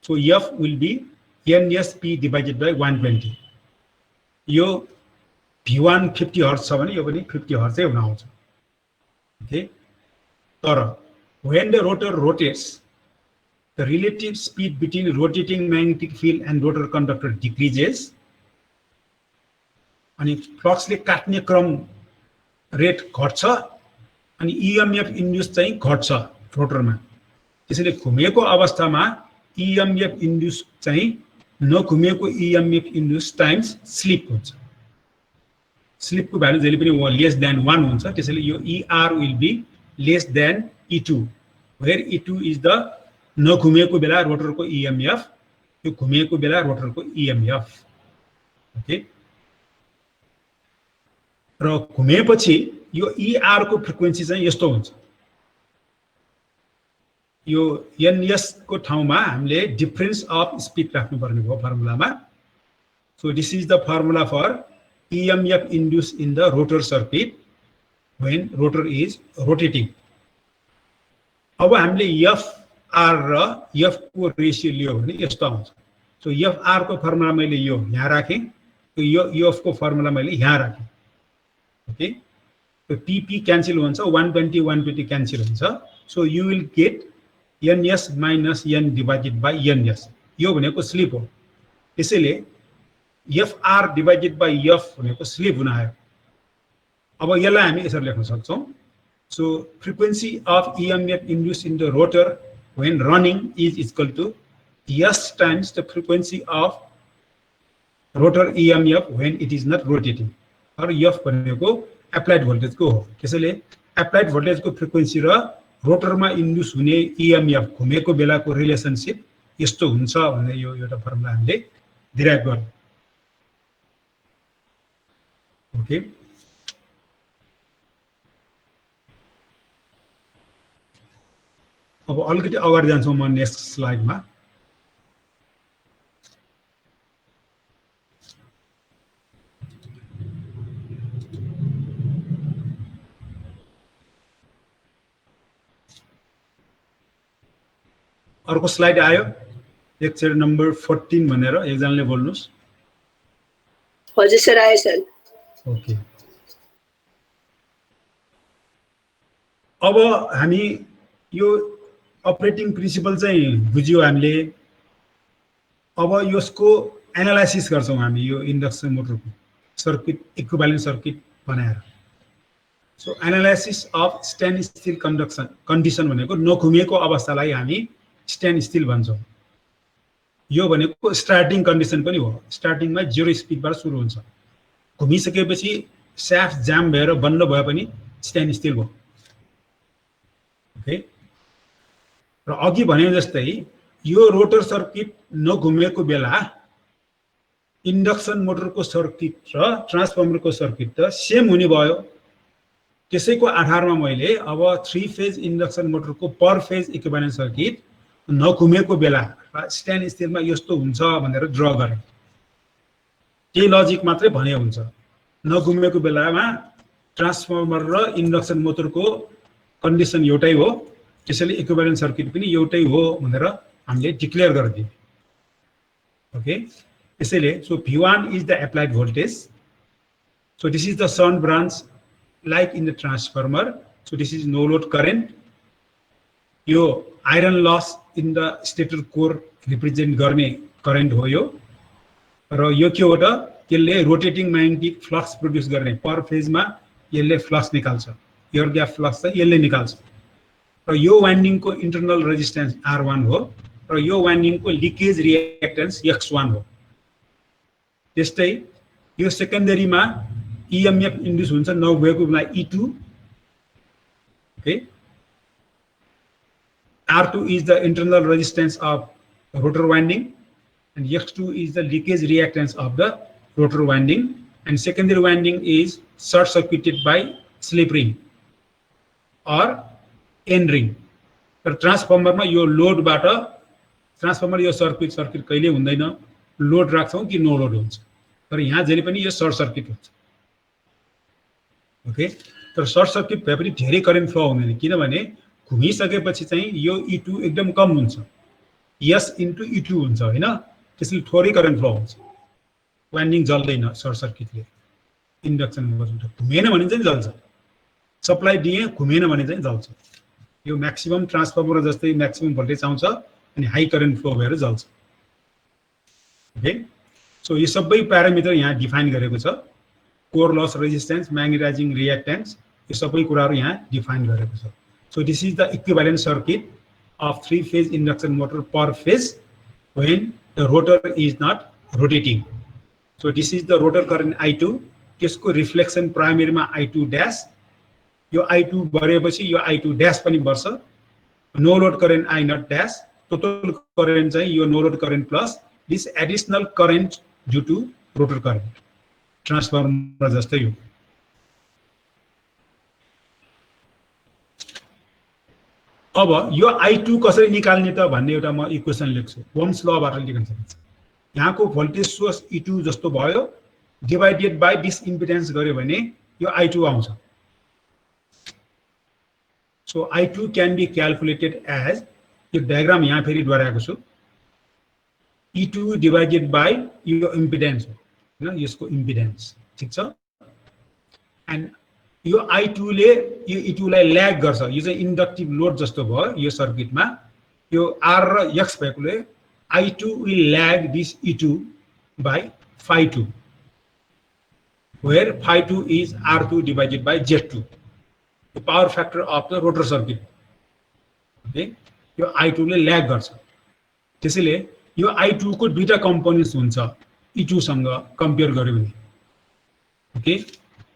so F will be NSP divided by 120 यो V1 50 हर्ट्ज छ भने यो पनि 50 हर्ट्ज नै हुन आउँछ ओके तर when the rotor rotates the relative speed between rotating magnetic field and rotor conductor decreases अनि फ्लक्सले काट्ने क्रम रेट घट्छ अनि EMF इन्ड्युस चाहिँ घट्छ रोटरमा त्यसैले घुमेको अवस्थामा EMF इन्ड्युस चाहिँ नघुमेको EMF इन्ड्युस टाइम्स स्लिप हुन्छ स्लिपको भ्यालु जहिले पनि लेस देन 1 हुन्छ त्यसैले यो ER will be less than E2 where E2 is the नघुमेको बेला रोटरको EMF यो घुमेको बेला रोटरको EMF ओके र घुमेपछि यो ER को फ्रिक्वेन्सी चाहिँ यस्तो हुन्छ यो NS को ठाउँमा हामीले डिफरेन्स अफ स्पिड राख्नु पर्ने भयो फर्मुलामा so this is the formula for EMF induced in the rotor circuit when rotor is rotating अब हामीले FR र F को रेशियो लियो भने यस्तो आउँछ सो एफआर को फर्मुला मैले यो यहाँ राखेँ, यो एफ को फर्मुला मैले यहाँ राखेँ। ओके, तो पीपी क्यान्सल हुन्छ, 120 120 क्यान्सल हुन्छ। So you will get NS minus N divided by NS. यो भनेको स्लिप हो, त्यसैले एफआर डिभाइडेड बाई एफ भनेको स्लिप हुन आयो। अब यसलाई हामी यसरी लेख्न सक्छौँ। So frequency of EMF induced in the rotor when running is equal to S times the frequency of rotor EMF when it is not rotating। और F भनेको एप्लाइड भोल्टेज को हो, त्यसैले एप्लाइड भोल्टेज को फ्रिक्वेन्सी र रोटरमा induce हुने EMF घुमेको बेलाको रिलेसनशिप यस्तो हुन्छ भन्ने यो एउटा फर्मुला हामीले डिराइभ गर्छौं। ओके, अब अलिकति अगाडि जान्छौँ म नेक्स्ट स्लाइडमा। अर्को स्लाइड आयो, लेक्चर नम्बर 14 भनेर एकजनाले बोल्नुस्। हजुर सर, आयो सर। ओके, अब हामी यो अपरेटिङ प्रिन्सिपल चाहिँ बुझ्यो हामीले। अब यसको एनालाइसिस गर्छौं हामी यो इन्डक्सन मोटरको सर्किट इक्विभ्यालेन्ट सर्किट बनाएर। So analysis of stand still condition भनेको नघुमेको अवस्थालाई हामी स्ट्यान्ड स्टिल भन्छौं। यो भनेको स्टार्टिङ कन्डिसन पनि हो, स्टार्टिङमा 0 स्पिडबाट सुरु हुन्छ, घुमिसकेपछि स्याफ्ट जाम भएर बन्द भए पनि स्ट्यान्ड स्टिल हो। ओके, र अघि भने जस्तै यो रोटर सर्किट नघुमेको बेला इन्डक्सन मोटरको सर्किट र ट्रान्सफर्मरको सर्किट त सेम हुने भयो। त्यसैको आधारमा मैले अब 3 फेज इन्डक्सन मोटरको पर फेज इक्विभ्यालेन्ट सर्किट नघुमेको बेला स्ट्यान्ड स्टिलमा यस्तो हुन्छ भनेर ड्र गरेँ। त्यही लजिक मात्रै भने हुन्छ, नघुमेको बेलामा ट्रान्सफर्मर र इन्डक्सन मोटरको कन्डिसन एउटै हो, त्यसैले इक्विभ्यालेन्ट सर्किट पनि एउटै हो भनेर हामीले डिक्लेयर गरिदियौँ। ओके, त्यसैले so V1 is the applied voltage, so this is the shunt branch like in the transformer, so this is no load current। यो iron loss in the stator core represent गर्ने current हो यो, र यो के हो त यसले रोटेटिङ म्याग्नेटिक फ्लक्स प्रोड्युस गर्ने, पर फेजमा यसले फ्लक्स निकाल्छ, एयर ग्याप फ्लक्स चाहिँ यसले निकाल्छ। र यो वाइन्डिङको इन्टरनल रेजिस्टेन्स R1 हो, र यो वाइन्डिङको लिकेज रिएक्टेन्स X1 हो। त्यस्तै यो सेकेन्डरीमा EMF इन्ड्युस हुन्छ नभएको बेला E2। Okay, R2 is the internal resistance of rotor winding, and X2 is the leakage reactance of the rotor winding, and secondary winding is short circuited by slip ring or end ring। तर ट्रान्सफर्मरमा यो लोडबाट transformer यो circuit कहिले हुँदैन, load राख्छौं कि no load हुन्छ, तर यहाँ जहिले पनि यो सर्ट सर्किट हुन्छ। ओके, तर सर्ट सर्किट भए पनि धेरै करेन्ट फ्लो हुँदैन, किनभने घुमिसकेपछि चाहिँ यो E2 एकदम कम हुन्छ, S into E2 हुन्छ हैन, त्यसैले थोरै करेन्ट फ्लो हुन्छ, वाइन्डिङ जल्दैन सर्ट सर्किटले। इन्डक्सन मोटर घुमेन भने चाहिँ जल्छ, सप्लाई दिए घुमेन भने चाहिँ जल्छ। यो म्याक्सिमम ट्रान्सफर्मर जस्तै म्याक्सिमम भोल्टेज आउँछ अनि हाई करेन्ट फ्लो भएर जल्छ। ओके, सो यो सबै प्यारामिटर यहाँ डिफाइन गरेको छ, कोर लस रेजिस्टेन्स, म्याग्नेटाइजिङ रिएक्टेन्स, यो सबै कुराहरु यहाँ डिफाइन गरेको छ। So this is the equivalent circuit of 3 phase induction motor per phase when the rotor is not rotating। So this is the rotor current I2, त्यसको reflection प्राइमरीमा I2 dash, यो I2 बढेपछि यो I2 डैश पनि बढ्छ, no load current I naught dash, total current चाहिँ यो no load current plus this additional current due to rotor current, transformer जस्तै हो। अब यो I2 कसरी निकाल्ने त भन्ने एउटा म इक्वेसन लेख्छु, ओम्स लबाट लेख्न सकिन्छ। यहाँको भोल्टेज सोर्स E2 जस्तो भयो, डिवाइडेड बाइ दिस इम्पिडेन्स गर्यो भने यो I2 आउँछ। So I2 can be calculated as, यो डायग्राम यहाँ फेरि दोहोर्याएको छु, E2 divided by यो इम्पिडेन्स हो हैन यसको इम्पिडेन्स ठीक छ एन्ड यो I2 ले यो E2 लाई ल्याग गर्छ यो चाहिँ इन्डक्टिभ लोड जस्तो भयो यो सर्किटमा यो R र X भएकोले I2 will lag this E2 by phi 2 where phi 2 is R2 divided by Z2 the power factor of the rotor circuit okay यो I2 ले ल्याग गर्छ त्यसैले यो I2 को दुईटा कम्पोनेन्ट्स हुन्छ E2 सँग कम्पेयर गर्यो भने ओके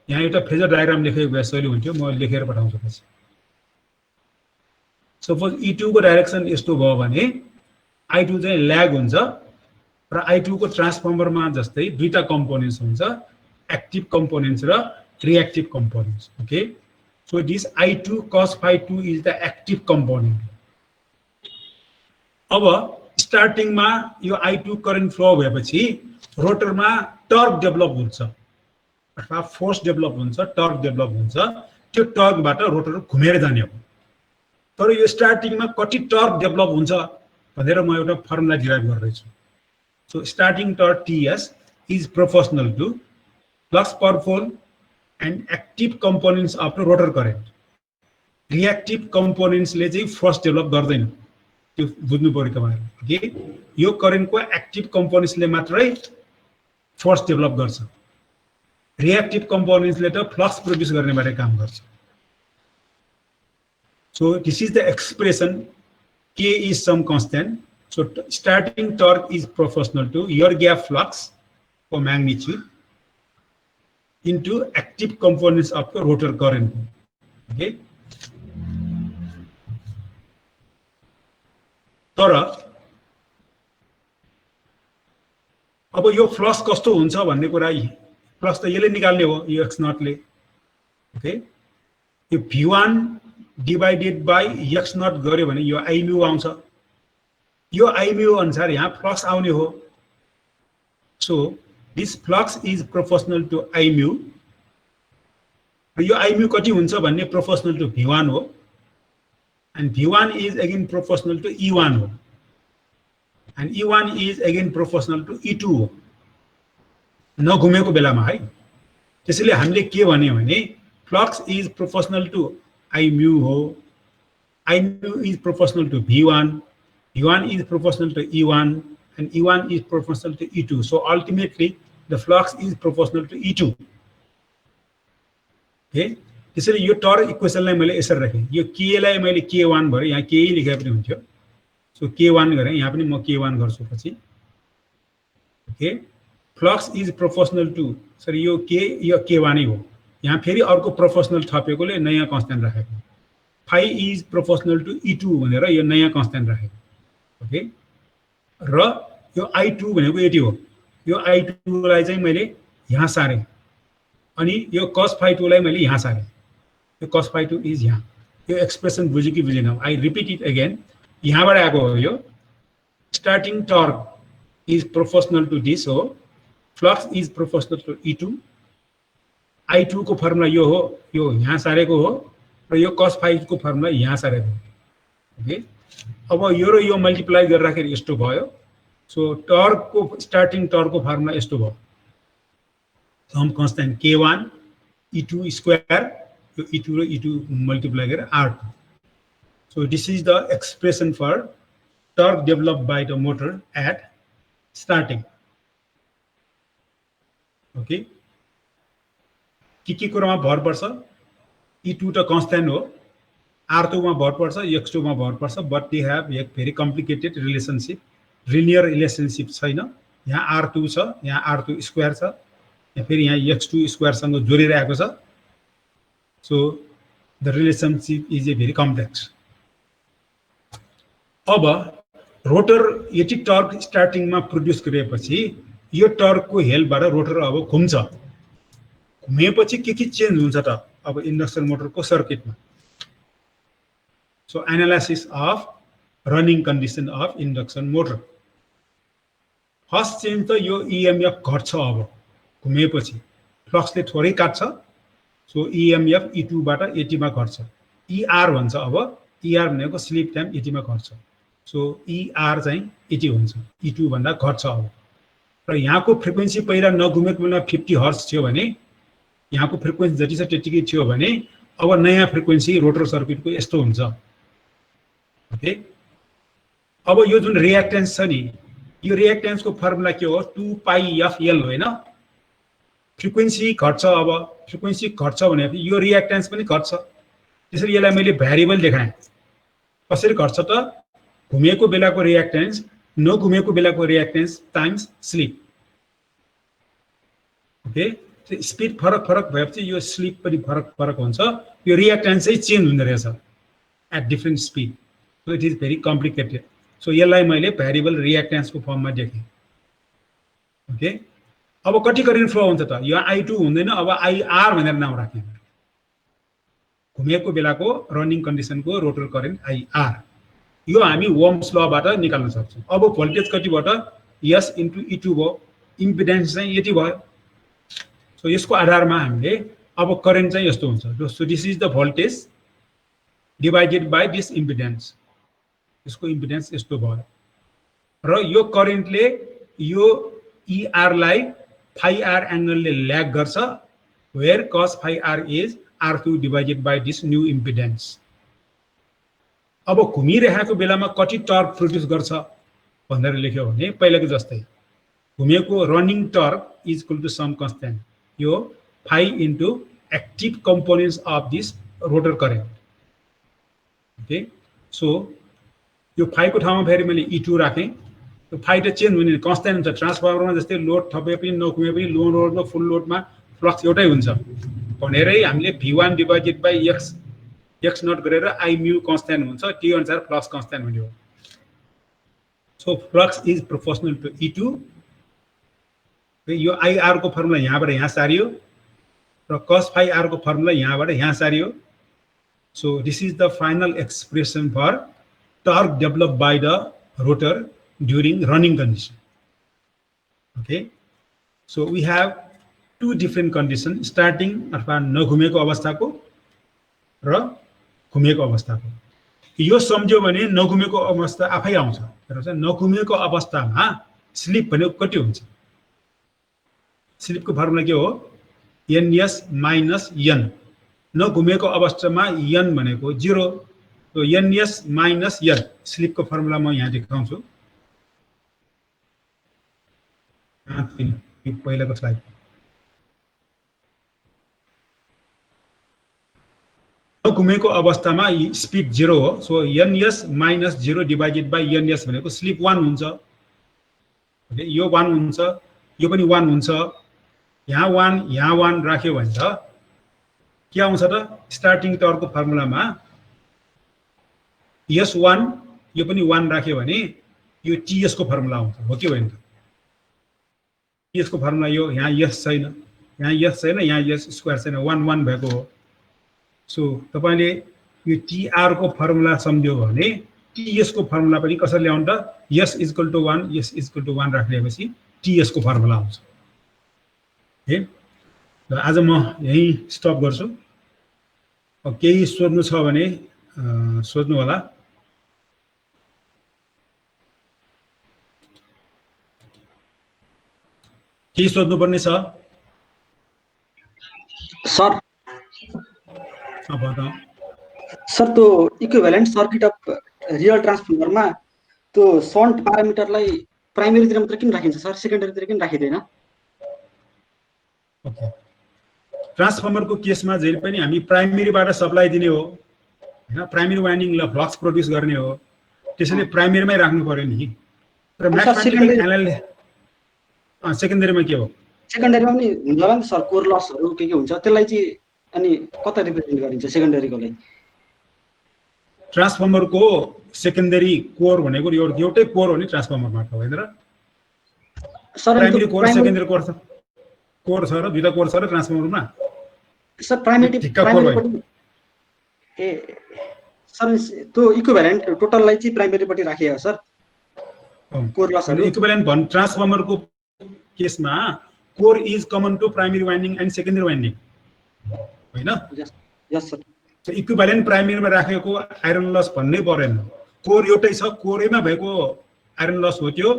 यहाँ एउटा फेजर डायग्राम लेखेको भए सजिलो हुन्थ्यो म लेखेर पठाउँछु पछि सपोज E2 को डाइरेक्सन यस्तो भयो भने I2 चाहिँ ल्याग हुन्छ र I2 को ट्रान्सफर्मरमा जस्तै दुईटा कम्पोनेन्ट्स हुन्छ एक्टिभ कम्पोनेन्ट्स र reactive components okay so this I2 cos phi 2 is the active component अब स्टार्टिङमा यो I2 करेन्ट फ्लो भएपछि रोटरमा टर्क डेभलप हुन्छ अथवा फोर्स डेभलप हुन्छ टर्क डेभलप हुन्छ त्यो टर्कबाट रोटर घुमेर जाने हो तर यो स्टार्टिङमा कति टर्क डेभलप हुन्छ भनेर म एउटा फर्मुला डिराइभ गरिरहेछु so starting torque TS is proportional to flux per pole and active components of the rotor current reactive कम्पोनेन्ट्सले चाहिँ फोर्स डेभलप गर्दैन त्यो बुझ्नु पर्यो तपाईहरुले ओके यो करेन्टको एक्टिभ कम्पोनेन्ट्सले मात्रै फोर्स डेभलप गर्छ रिएक्टिभ कम्पोनेन्ट्सले त फ्लक्स प्रोड्युस गर्ने बारे काम गर्छ so this is the expression K is some constant so starting torque is proportional to your gap flux for magnitude into active components of the rotor current okay तर अब यो flux कस्तो हुन्छ भन्ने कुरा फ्लक्स त यसले निकाल्ने हो यो x0 ले ओके यो v1 डिवाइडेड बाइ x0 गर्यो भने यो I म्यू आउँछ यो I म्यू अनुसार यहाँ फ्लक्स आउने हो so this flux is proportional to I mu यो I म्यू कति हुन्छ भन्ने प्रोपोर्सनल टु v1 हो and v1 is again proportional to E1 हो and E1 is again proportional to E2 हो नघुमेको बेलामा है त्यसैले हामीले के भन्यो भने flux is proportional to I mu हो I mu is proportional to v1 v1 is proportional to E1 and E1 is proportional to E2 so ultimately the flux is proportional to E2 okay त्यसैले यो torque इक्वेसनलाई मैले यसरी राखे यो k लाई मैले k1 भरे यहाँ k लेखे पनि हुन्थ्यो सो k1 गरे यहाँ पनि म k1 गर्छु पछि okay flux is proportional to sorry यो k1 नै हो यहाँ फेरि अर्को प्रोपोर्सनल थपेकोले नयाँ कन्स्ट्यान्ट राखेको phi is proportional to E2 भनेर यो नयाँ कन्स्ट्यान्ट राखेको ओके र यो I2 भनेको यति हो यो I2 लाई चाहिँ मैले यहाँ सारे अनि यो cos phi 2 लाई मैले यहाँ सारे यो cos phi 2 इज यहाँ यो एक्सप्रेसन बुझ्यो कि बुझेन आई रिपिट इट अगेन यहाँबाट आएको हो यो starting torque is proportional to this हो flux is proportional to E2 I2 को फर्मुला यो हो यो यहाँ सारेको हो र यो cos phi को फर्मुला यहाँ सारेको हो ओके अब यो र यो मल्टिप्लाई गरेर राखेर यस्तो भयो सो टर्क को स्टार्टिङ टर्क को फर्मुला यस्तो भयो some constant k1 E2 square E2 र E2 multiply गरेर R2 so this is the expression for torque developed by the motor at starting okay के कुरामा भर पर्छ E2 त कन्स्ट्यान्ट हो R2 मा भर पर्छ x2 मा भर पर्छ but they have a very complicated relationship linear relationship छैन यहाँ R2 छ यहाँ R2 स्क्वायर छ यहाँ फेरि यहाँ x2 स्क्वायर सँग जोडिरहेको छ so the relationship is a very complex अब रोटर यति टर्क स्टार्टिङमा प्रोड्युस गरेपछि यो टर्कको हेल्पबाट रोटर अब घुम्छ घुमेपछि के चेन्ज हुन्छ त अब इन्डक्सन मोटरको सर्किटमा so analysis of running condition of induction motor first change त यो EMF घट्छ अब घुमेपछि फ्लक्सले थोरै काट्छ सो EMF E2 बाट 80 मा घट्छ ER भन्छ अब ER भनेको स्लिप टाइम 80 मा घट्छ सो ER चाहिँ 80 हुन्छ, E2 भन्दा घट्छ अब। र यहाँको फ्रिक्वेन्सी पहिला नघुमेको बेला 50 हर्ट्ज थियो भने यहाँको फ्रिक्वेन्सी जति छ त्यतिकै थियो भने अब नयाँ फ्रिक्वेन्सी रोटर सर्किटको यस्तो हुन्छ। ओके, अब यो जुन रिएक्टेन्स छ नि, यो रिएक्टेन्सको फर्मुला के हो? 2πfL होइन। फ्रिक्वेन्सी घट्छ, अब फ्रिक्वेन्सी घट्छ भनेपछि यो रिएक्टेन्स पनि घट्छ। त्यसरी यसलाई मैले भ्यारिएबल देखाएँ। कसरी घट्छ त? घुमेको बेलाको रिएक्टेन्स नघुमेको बेलाको reactance times sleep. Okay, speed फरक फरक भएपछि यो स्लिप पनि फरक फरक हुन्छ। यो रिएक्टेन्स चाहिँ चेन्ज हुँदो रहेछ at different speed. So it is very complicated. So यसलाई मैले भ्यारिएबल रिएक्टेन्सको फर्ममा देखेँ। ओके, अब कति करेन्ट फ्लो हुन्छ त? यो I2 हुँदैन, अब IR भनेर नाम राख्ने। घुमेको बेलाको रनिङ कन्डिसनको रोटर करेन्ट IR, यो हामी ओम्स लबाट निकाल्न सक्छौँ। अब भोल्टेज कतिबाट? S इन्टु E2 भयो, इम्पिडेन्स चाहिँ यति भयो। सो यसको आधारमा हामीले अब करेन्ट चाहिँ यस्तो हुन्छ। So this is the voltage divided by this impedance. यसको इम्पिडेन्स यस्तो भयो र यो करेन्टले यो ER लाई phi-R एंगलले ल्याग गर्छ, where cos phi-R is R2 divided by this new impedance. अब घुमिरहेको बेलामा कति टर्क प्रोड्युस गर्छ भनेर लेख्यो भने पहिलाको जस्तै घुमेको running torque is equal to some constant, यो phi into active components of this rotor current. Okay, so यो phi को ठाउँमा फेरि मैले E2 राखेँ। त्यो phi त चेन्ज हुने कन्स्टेन्ट हुन्छ। ट्रान्सफर्मरमा जस्तै लोड थपे पनि नघुमे पनि लो लोडमा फुल लोडमा फ्लक्स एउटै हुन्छ भनेरै हामीले V1 divided by x naught गरेर I म्यू कन्स्टेन्ट हुन्छ, त्यो अनुसार फ्लक्स कन्स्टेन्ट हुने हो। So flux is proportional to E2। यो IR को फर्मुला यहाँबाट यहाँ सारियो र cos phi-R को फर्मुला यहाँबाट यहाँ सारियो। So this is the final expression for torque develop by the rotor during running condition. Okay, so we have two different conditions, starting अथवा नघुमेको अवस्थाको र घुमेको अवस्थाको। यो सम्झ्यो भने नघुमेको अवस्था आफै आउँछ। नघुमेको अवस्थामा स्लिप भनेको कति हुन्छ? स्लिपको फर्मुला के हो? NS minus N। नघुमेको अवस्थामा N भनेको 0, तो NS माइनस N स्लिपको फर्मुला म यहाँ देखाउँछु। पहिलाको स्लाइड नघुमेको अवस्थामा स्पिड 0 हो। So NS minus 0 divided by NS भनेको स्लिप 1 हुन्छ। यो 1 हुन्छ, यो पनि 1 हुन्छ। यहाँ 1 राख्यो भने त के आउँछ त? स्टार्टिङ टर्कको फर्मुलामा S1 यो पनि 1 राख्यो भने यो TS को फर्मुला आउँछ, हो कि होइन? TS को फर्मुला यो यहाँ S छैन, यहाँ S छैन, यहाँ S स्क्वायर छैन, 1 1 भएको हो। सो तपाईले यो TR को फर्मुला सम्झ्यो भने TS को फर्मुला पनि कसरी ल्याउनु त? S equal to 1, S equal to 1 राख्नेपछि TS को फर्मुला आउँछ। है, र आज म यही स्टप गर्छु। केही सोध्नु छ भने सोध्नु होला। के सोध्नुपर्ने छ सर? सर त्यो इक्विभ्यालेन्ट सर्किट अफ रियल ट्रान्सफर्मरमा त्यो सन्ट प्यारामिटरलाई प्राइमेरीतिर मात्र किन राखिन्छ सर? सेकेन्डरीतिर किन राखिदैन? ओके, ट्रान्सफर्मरको केसमा जहिले पनि हामी प्राइमेरीबाट सप्लाई दिने हो हैन, प्राइमेरी वाइन्डिङलाई फ्लक्स प्रोड्युस गर्ने हो, त्यसैले प्राइमेरीमै राख्नु पर्यो नि। र म्याथमेटिकल एनालाइसिस सेकेन्डरीमा के हो? सेकेन्डरीमा पनि हुन्छ होला नि सर, कोर लसहरु के हुन्छ त्यसलाई चाहिँ अनि कता रिप्रेजेन्ट गरिन्छ सेकेन्डरीको लागि? ट्रान्सफर्मरको सेकेन्डरी कोर भनेको एउटै कोर हो नि ट्रान्सफर्मरमा, होइन र? Sir primary core secondary core छ र दुईटा कोर छ र ट्रान्सफर्मरमा। सर प्राइमेरी ए सर त्यो इक्विभ्यालेन्ट टोटललाई चाहिँ प्राइमेरीपट्टि राखिएको सर कोर लसहरु। इक्विभ्यालेन्ट भन ट्रान्सफर्मरको केसमा core is common to primary winding and secondary winding, होइन? Yes sir. इक्विभ्यालेन्ट प्राइमेरीमा राखेको आइरन लस भन्नै परेन, कोर एउटै छ, कोरैमा भएको आइरन लस हो। त्यो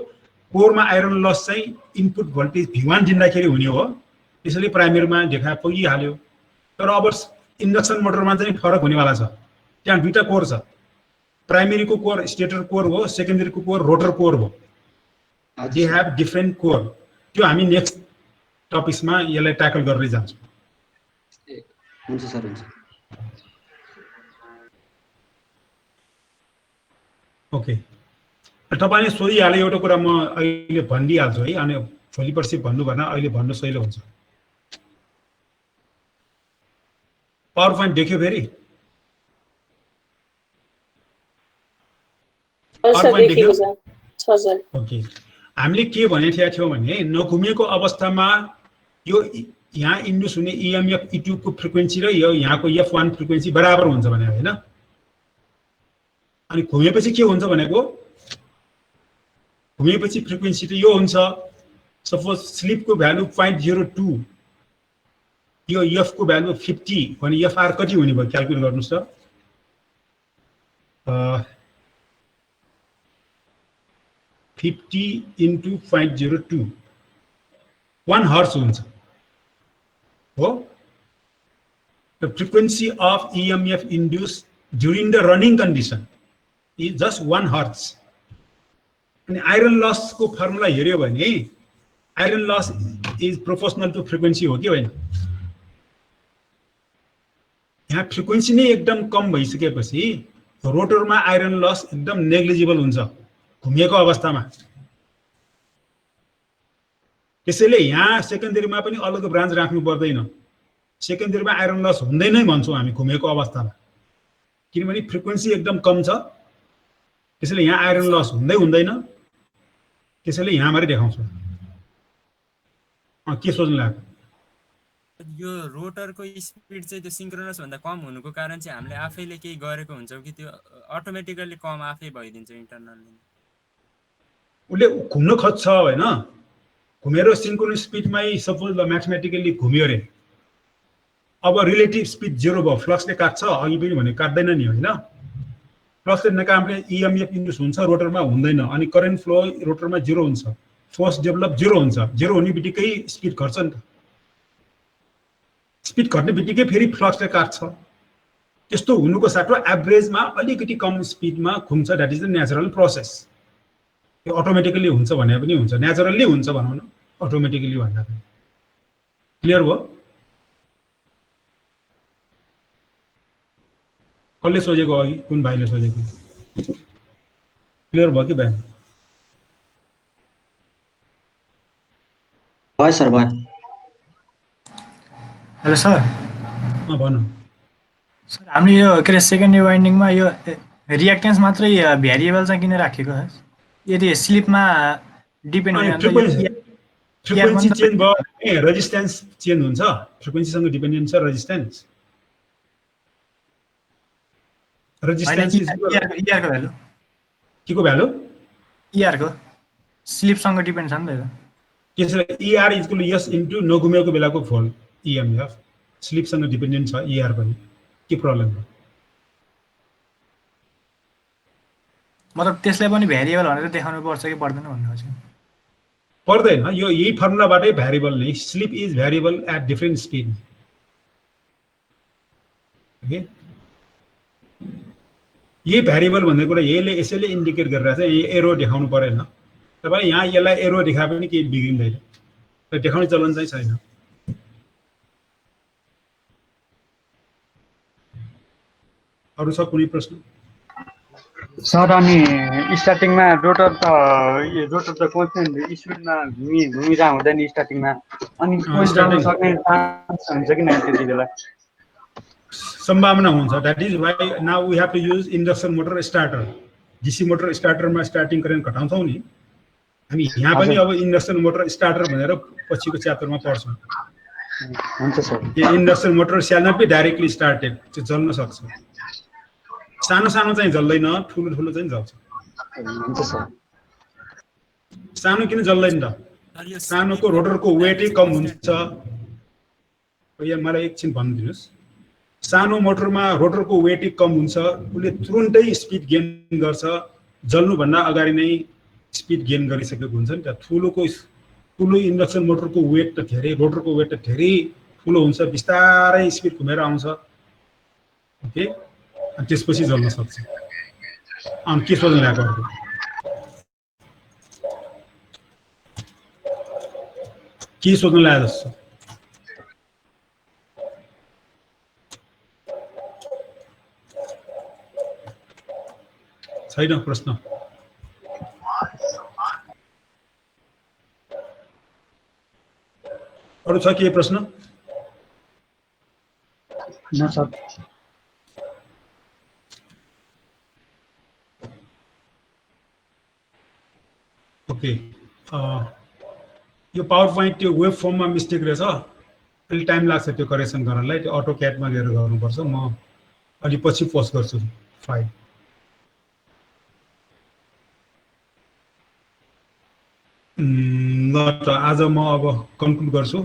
कोरमा आइरन लस चाहिँ इनपुट भोल्टेज V1 दिँदाखेरि हुने हो, त्यसैले प्राइमेरीमा देखा पुगिहाल्यो। तर अब इन्डक्सन मोटरमा चाहिँ फरक हुनेवाला छ। त्यहाँ दुईटा कोर छ, प्राइमेरीको कोर स्टेटर कोर हो, सेकेन्डरीको कोर रोटर कोर हो। They have different core. त्यो हामी नेक्स्ट टपिक्समा यसलाई ट्याकल गर्दै जान्छौँ। हुन्छ सर, हुन्छ। ओके, तपाईँले सोधिहाले एउटा कुरा म अहिले भनिदिइहाल्छु है, अनि भोलि पर्सि भन्नु भएन, अहिले भन्नु सजिलो हुन्छ। पावर पोइन्ट देख्यो फेरि? ओके, हामीले के भनेको थियौँ भने नघुमेको अवस्थामा यो यहाँ इन्ड्युस हुने EMF E2 को फ्रिक्वेन्सी र यो यहाँको F1 फ्रिक्वेन्सी बराबर हुन्छ भने हैन। अनि घुमेपछि के हुन्छ भनेको, घुमेपछि फ्रिक्वेन्सी त यो हुन्छ। सपोज स्लिपको भ्यालु 0.02, यो F को भ्यालु 50 भने FR कति हुने भयो क्याल्कुलेट गर्नुस् त। 50 into 0.02 1 hertz हुन्छ हो। The frequency of EMF induced during the running condition is just 1 hertz. अनि आइरन लस को फर्मुला हेर्यो भने iron loss is proportional to frequency हो कि होइन। यहाँ फ्रिक्वेन्सी नै एकदम कम भइसकेपछि रोटरमा आइरन लस एकदम नेग्लिजिबल हुन्छ घुमिएको अवस्थामा। त्यसैले यहाँ सेकेन्डरीमा पनि अलग ब्रान्च राख्नु पर्दैन। सेकेन्डरीमा आइरन लस हुँदैन भन्छौँ हामी घुमेको अवस्थामा, किनभने फ्रिक्वेन्सी एकदम कम छ। त्यसैले यहाँ आइरन लस हुँदैन, त्यसैले यहाँ मात्रै देखाउँछौँ। के सोच्नु लाग्यो? यो रोटरको स्पिड चाहिँ त्यो सिंक्रोनस भन्दा कम हुनुको कारण चाहिँ हामीले आफैले केही गरेको हुन्छौँ कि त्यो अटोमेटिकली कम आफै भइदिन्छ इन्टरनली? उसले घुम्न खोज्छ होइन, घुमेर सिंक्रोनस स्पिडमै सपोज ल म्याथमेटिकली घुम्यो अरे, अब रिलेटिभ स्पिड 0 भयो, फ्लक्सले काट्छ, अघि पनि भने काट्दैन नि होइन। फ्लक्सले नकाट्ने EMF इन्ड्युस हुन्छ, रोटरमा हुँदैन, अनि करेन्ट फ्लो रोटरमा 0 हुन्छ, फोर्स डेभलप 0 हुन्छ। 0 हुने बित्तिकै स्पिड घट्छ नि त। स्पिड घट्ने बित्तिकै फेरि फ्लक्सले काट्छ। त्यस्तो हुनुको साटो एभरेजमा अलिकति कम स्पिडमा घुम्छ। That is the natural process. यो अटोमेटिकली हुन्छ भने पनि हुन्छ, नेचुरल्ली हुन्छ भनौँ न, अटोमेटिकली भन्दा पनि। क्लियर भयो? कसले सोचेको अघि? कुन भाइले सोचेको? क्लियर भयो कि भाइ? भयो सर, भयो। Hello sir. भनौँ सर, हामीले यो के अरे सेकेन्डरी वाइन्डिङमा यो रियाक्टेन्स मात्रै भ्यारिएबल चाहिँ किन राखेको है? यदि स्लिपमा डिपेन्ड हुने फ्रिक्वेन्सी चेन्ज भयो भने रेजिस्टेन्स चेन्ज हुन्छ। फ्रिक्वेन्सीसँग डिपेन्डेन्ट छ रेजिस्टेन्स। रेजिस्टेन्स ER को भ्यालु के को भ्यालु? ER को स्लिपसँग डिपेन्ड छ नि त। त्यसैले ER इक्वल यस इन्टु नघुमेको बेलाको फोल्ड EMF। स्लिपसँग डिपेन्डेन्ट छ ER पनि। के प्रब्लम हो? मतलब त्यसलाई पनि भ्यारिएबल भनेर देखाउनु पर्छ कि पर्दैन भन्नु खोजेको? पर्दैन, यो यही फर्मुलाबाटै भ्यारिएबल नै। Slip is variable at different speed. Okay, यही भ्यारिएबल भन्ने कुरा यसैले इन्डिकेट गरिरहेको छ। यही एरो देखाउनु परेन। तपाईँ यहाँ यसलाई एरो देखाए पनि केही बिग्रिँदैन, तर देखाउने चलन चाहिँ छैन। अरू छ कुनै प्रश्न? सर, अनि स्टार्टिङमा रोटर त कन्स्टेन्ट स्पिडमा घुमिरह हुँदैन स्टार्टिङमा, अनि कोही जान सक्ने चान्स हुन्छ कि नै त्यति बेला? सम्भावना हुन्छ। That is why now we have to use induction motor starter. DC motor स्टार्टरमा स्टार्टिङ करेन्ट घटाउँछौँ नि हामी। यहाँ पनि अब इन्डक्सन मोटर स्टार्टर भनेर पछिको च्याप्टरमा पढ्छौँ। हुन्छ सर। यो इन्डक्सन मोटर स्याल नट बी डाइरेक्टली स्टार्टेड, त्यो जल्न सक्छ। सानो सानो चाहिँ जल्दैन, ठुलो ठुलो चाहिँ जल्छ। हुन्छ सर। सानो किन जल्दैन त? सानोको रोटरको वेटै कम हुन्छ। यहाँ मलाई एकछिन भनिदिनुहोस्। सानो मोटरमा रोटरको वेट कम हुन्छ, उसले तुरुन्तै स्पिड गेन गर्छ, जल्नुभन्दा अगाडि नै स्पिड गेन गरिसकेको हुन्छ नि त। ठुलो इन्डक्सन मोटरको वेट त धेरै, रोटरको वेट त धेरै ठुलो हुन्छ, बिस्तारै स्पिड घुमेर आउँछ। ओके, अनि त्यसपछि जल्न सक्छ। अनि के सोध्नु लागेको अर्को? के सोध्नु लागेको जस्तो? छैन प्रश्न? अरू छ के प्रश्न? न सर। ओके, यो पावर पोइन्ट त्यो वेब फर्ममा मिस्टेक रहेछ, अलि टाइम लाग्छ त्यो करेक्सन गर्नलाई। त्यो अटो क्याटमा गएर गर्नुपर्छ। म अलि पछि पोस्ट गर्छु फाइल। ल त आज म अब कन्क्लुड गर्छु।